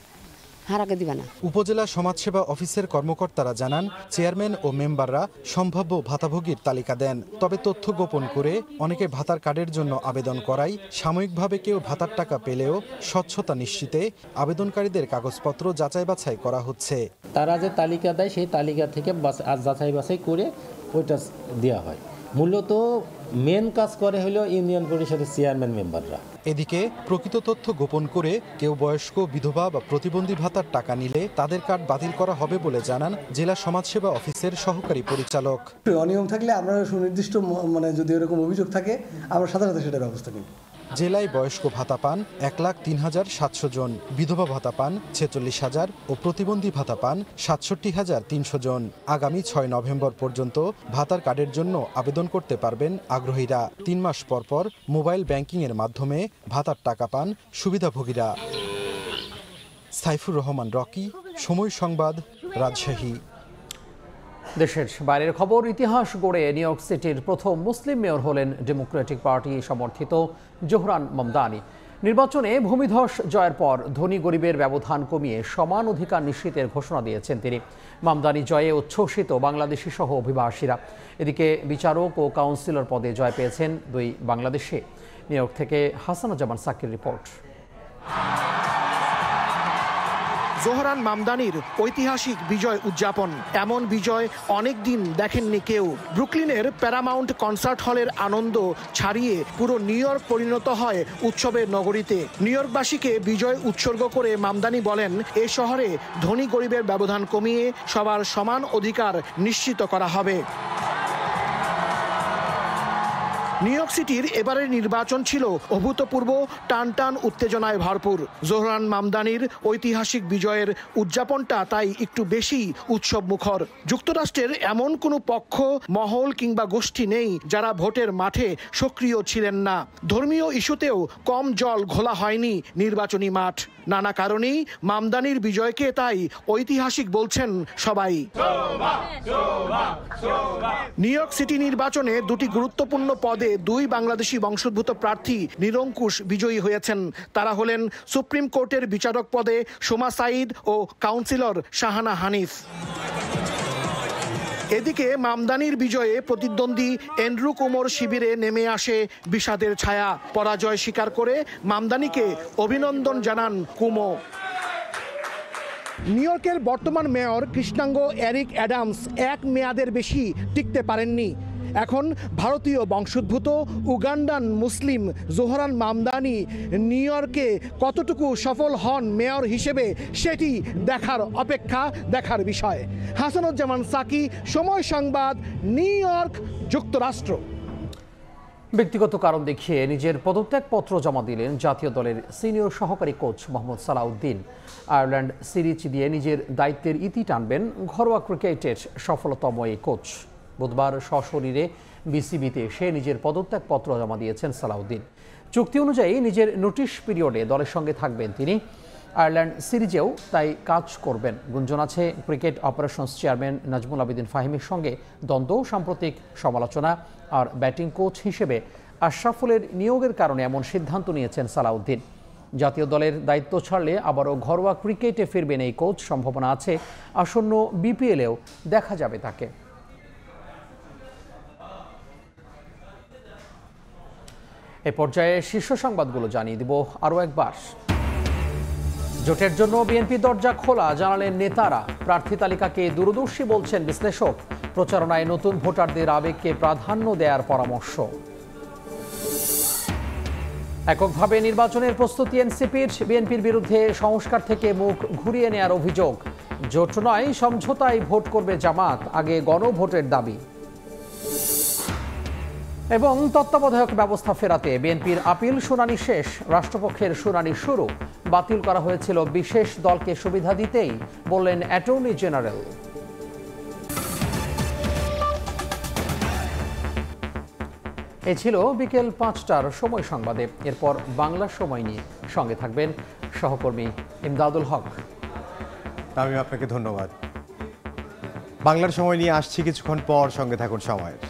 হারাকে দিবে না। উপজেলা সমাজসেবা অফিসের কর্মকর্তারা জানান, চেয়ারম্যান ও মেম্বাররা সম্ভাব্য ভাতাভোগীর তালিকা দেন। তবে তথ্য গোপন করে অনেকে ভাতার কার্ডের জন্য আবেদন করায় সাময়িকভাবে কেউ ভাতার টাকা পেলেও স্বচ্ছতা নিশ্চিতে আবেদনকারীদের কাগজপত্র যাচাই বাছাই করা হচ্ছে। তারা যে তালিকা দেয় সেই তালিকা থেকে যাচাই বাছাই করে ওইটা দেওয়া হয়। মূলত মেন কাজ করে হলো ইউনিয়ন পরিষদের চেয়ারম্যান মেম্বাররা। এদিকে প্রকৃত তথ্য গোপন করে কেউ বয়স্ক, বিধবা বা প্রতিবন্ধী ভাতার টাকা নিলে তাদের কার্ড বাতিল করা হবে বলে জানান জেলা সমাজসেবা অফিসের সহকারী পরিচালক। অনিয়ম থাকলে আমরা সুনির্দিষ্ট যদি এরকম অভিযোগ থাকে আমরা সাথে সাথে সেটা ব্যবস্থা নিই। জেলায় বয়স্ক ভাতা পান 1,03,700 জন, বিধবা ভাতা পান 46,000 ও প্রতিবন্ধী ভাতা পান 67,300 জন। আগামী 6 নভেম্বর পর্যন্ত ভাতার কার্ডের জন্য আবেদন করতে পারবেন আগ্রহীরা। 3 মাস পর পর মোবাইল ব্যাংকিংয়ের মাধ্যমে ভাতার টাকা পান সুবিধাভোগীরা। সাইফুর রহমান রকি, সময় সংবাদ, রাজশাহী। দেশের বাইরের খবর। ইতিহাস গড়ে নিউ ইয়র্ক সিটির প্রথম মুসলিম মেয়র হলেন ডেমোক্রেটিক পার্টি সমর্থিত জোহরান মামদানি। নির্বাচনে ভূমিধস জয়ের পর ধনী গরিবের ব্যবধান কমিয়ে সমান অধিকার নিশ্চিতের ঘোষণা দিয়েছেন তিনি। মামদানি জয়ে উচ্ছ্বসিত বাংলাদেশি সহ অভিবাসীরা। এদিকে বিচারক ও কাউন্সিলর পদে জয় পেয়েছেন 2 বাংলাদেশি। নিউ ইয়র্ক থেকে হাসানুজ্জামান সাকির রিপোর্ট। জোহরান মামদানির ঐতিহাসিক বিজয় উদযাপন। এমন বিজয় অনেক দিন দেখেননি কেউ। ব্রুকলিনের প্যারামাউন্ট কনসার্ট হলের আনন্দ ছাড়িয়ে পুরো নিউ ইয়র্ক পরিণত হয় উৎসবের নগরীতে। নিউ ইয়র্কবাসীকে বিজয় উৎসর্গ করে মামদানি বলেন, এ শহরে ধনী গরিবের ব্যবধান কমিয়ে সবার সমান অধিকার নিশ্চিত করা হবে। নিউ ইয়র্ক সিটির এবারের নির্বাচন ছিল অভূতপূর্ব টানটান উত্তেজনায় ভরপুর। জোহরান মামদানির ঐতিহাসিক বিজয়ের উদযাপনটা তাই একটু বেশি উৎসব মুখর। যুক্তরাষ্ট্রের এমন কোনো পক্ষ, মহল কিংবা গোষ্ঠী নেই যারা ভোটের মাঠে সক্রিয় ছিলেন না। ধর্মীয় ইস্যুতেও কম জল ঘোলা হয়নি নির্বাচনী মাঠ। নানা কারণেই মামদানির বিজয়কে তাই ঐতিহাসিক বলছেন সবাই। নিউ ইয়র্ক সিটি নির্বাচনে 2টি গুরুত্বপূর্ণ পদে 2 বাংলাদেশি বংশোদ্ভূত প্রার্থী নিরঙ্কুশ বিজয়ী হয়েছেন। তারা হলেন সুপ্রিম কোর্টের বিচারক পদে সোমা সাঈদ ও কাউন্সিলর শাহানা হানিফ। এদিকে মামদানির বিজয়ে প্রতিদ্বন্দ্বী এন্ড্রু কুমোর শিবিরে নেমে আসে বিষাদের ছায়া। পরাজয় স্বীকার করে মামদানিকে অভিনন্দন জানান কুমো। নিউ ইয়র্কের বর্তমান মেয়র কৃষ্ণাঙ্গ এরিক অ্যাডামস 1 মেয়াদের বেশি টিকতে পারেননি। এখন ভারতীয় বংশোদ্ভূত উগান্ডান মুসলিম জোহরান মামদানি নিউ ইয়র্কে কতটুকু সফল হন মেয়র হিসেবে সেটি দেখার বিষয়। হাসানুজ্জামান সাকি, সময় সংবাদ, নিউ ইয়র্ক, যুক্তরাষ্ট্র। ব্যক্তিগত কারণ দেখিয়ে নিজের পদত্যাগপত্র জমা দিলেন জাতীয় দলের সিনিয়র সহকারী coach Mohammad Salahuddin. Ireland series দিয়ে নিজের দায়িত্বের ইতি টানবেন ঘরোয়া ক্রিকেটের সফলতম এই কোচ। বুধবার সশরীরে বিসিবিতে এসে নিজের পদত্যাগপত্র জমা দিয়েছেন সালাউদ্দিন। চুক্তি অনুযায়ী নিজের নোটিশ পিরিয়ডে দলের সঙ্গে থাকবেন তিনি। আয়ারল্যান্ড সিরিজেও তাই কাজ করবেন। গুঞ্জন আছে cricket operations chairman Nazmul Abedin ফাহিমের সঙ্গে দ্বন্দ্ব, সাম্প্রতিক সমালোচনা আর ব্যাটিং কোচ হিসেবে আশরাফুলের নিয়োগের কারণে এমন সিদ্ধান্ত নিয়েছেন সালাউদ্দিন। জাতীয় দলের দায়িত্ব ছাড়লে আবারও ঘরোয়া ক্রিকেটে ফিরবেন এই কোচ। সম্ভাবনা আছে আসন্ন বিপিএলেও দেখা যাবে তাকে। এ পর্যায়ে শীর্ষ সংবাদগুলো জানিয়ে দিব আরও একবার। জোটের জন্য বিএনপি দরজা খোলা জানালেন নেতারা। প্রার্থী তালিকাকে দূরদর্শী বলছেন বিশ্লেষক। প্রচারণায় নতুন ভোটারদের আবেগকে প্রাধান্য দেওয়ার পরামর্শ। এককভাবে নির্বাচনের প্রস্তুতি এনসিপির। বিএনপির বিরুদ্ধে সংস্কার থেকে মুখ ঘুরিয়ে নেয়ার অভিযোগ। জোট নয়, সমঝোতায় ভোট করবে জামাত, আগে গণভোটের দাবি। এবং তত্ত্বাবধায়ক ব্যবস্থা ফেরাতে বিএনপির আপিল শুনানি শেষ। রাষ্ট্রপক্ষের শুনানি শুরু। বাতিল করা হয়েছিল বিশেষ দলকে সুবিধা দিতেই, বললেন অ্যাটর্নি জেনারেল। এ ছিল বিকেল 5টার সময় সংবাদে। এরপর বাংলা সময় নিয়ে সঙ্গে থাকবেন সহকর্মী ইমদাদুল হক। আমি আপনাকে ধন্যবাদ। বাংলার সময় নিয়ে আসছি কিছুক্ষণ পর, সঙ্গে থাকুন সময়ের।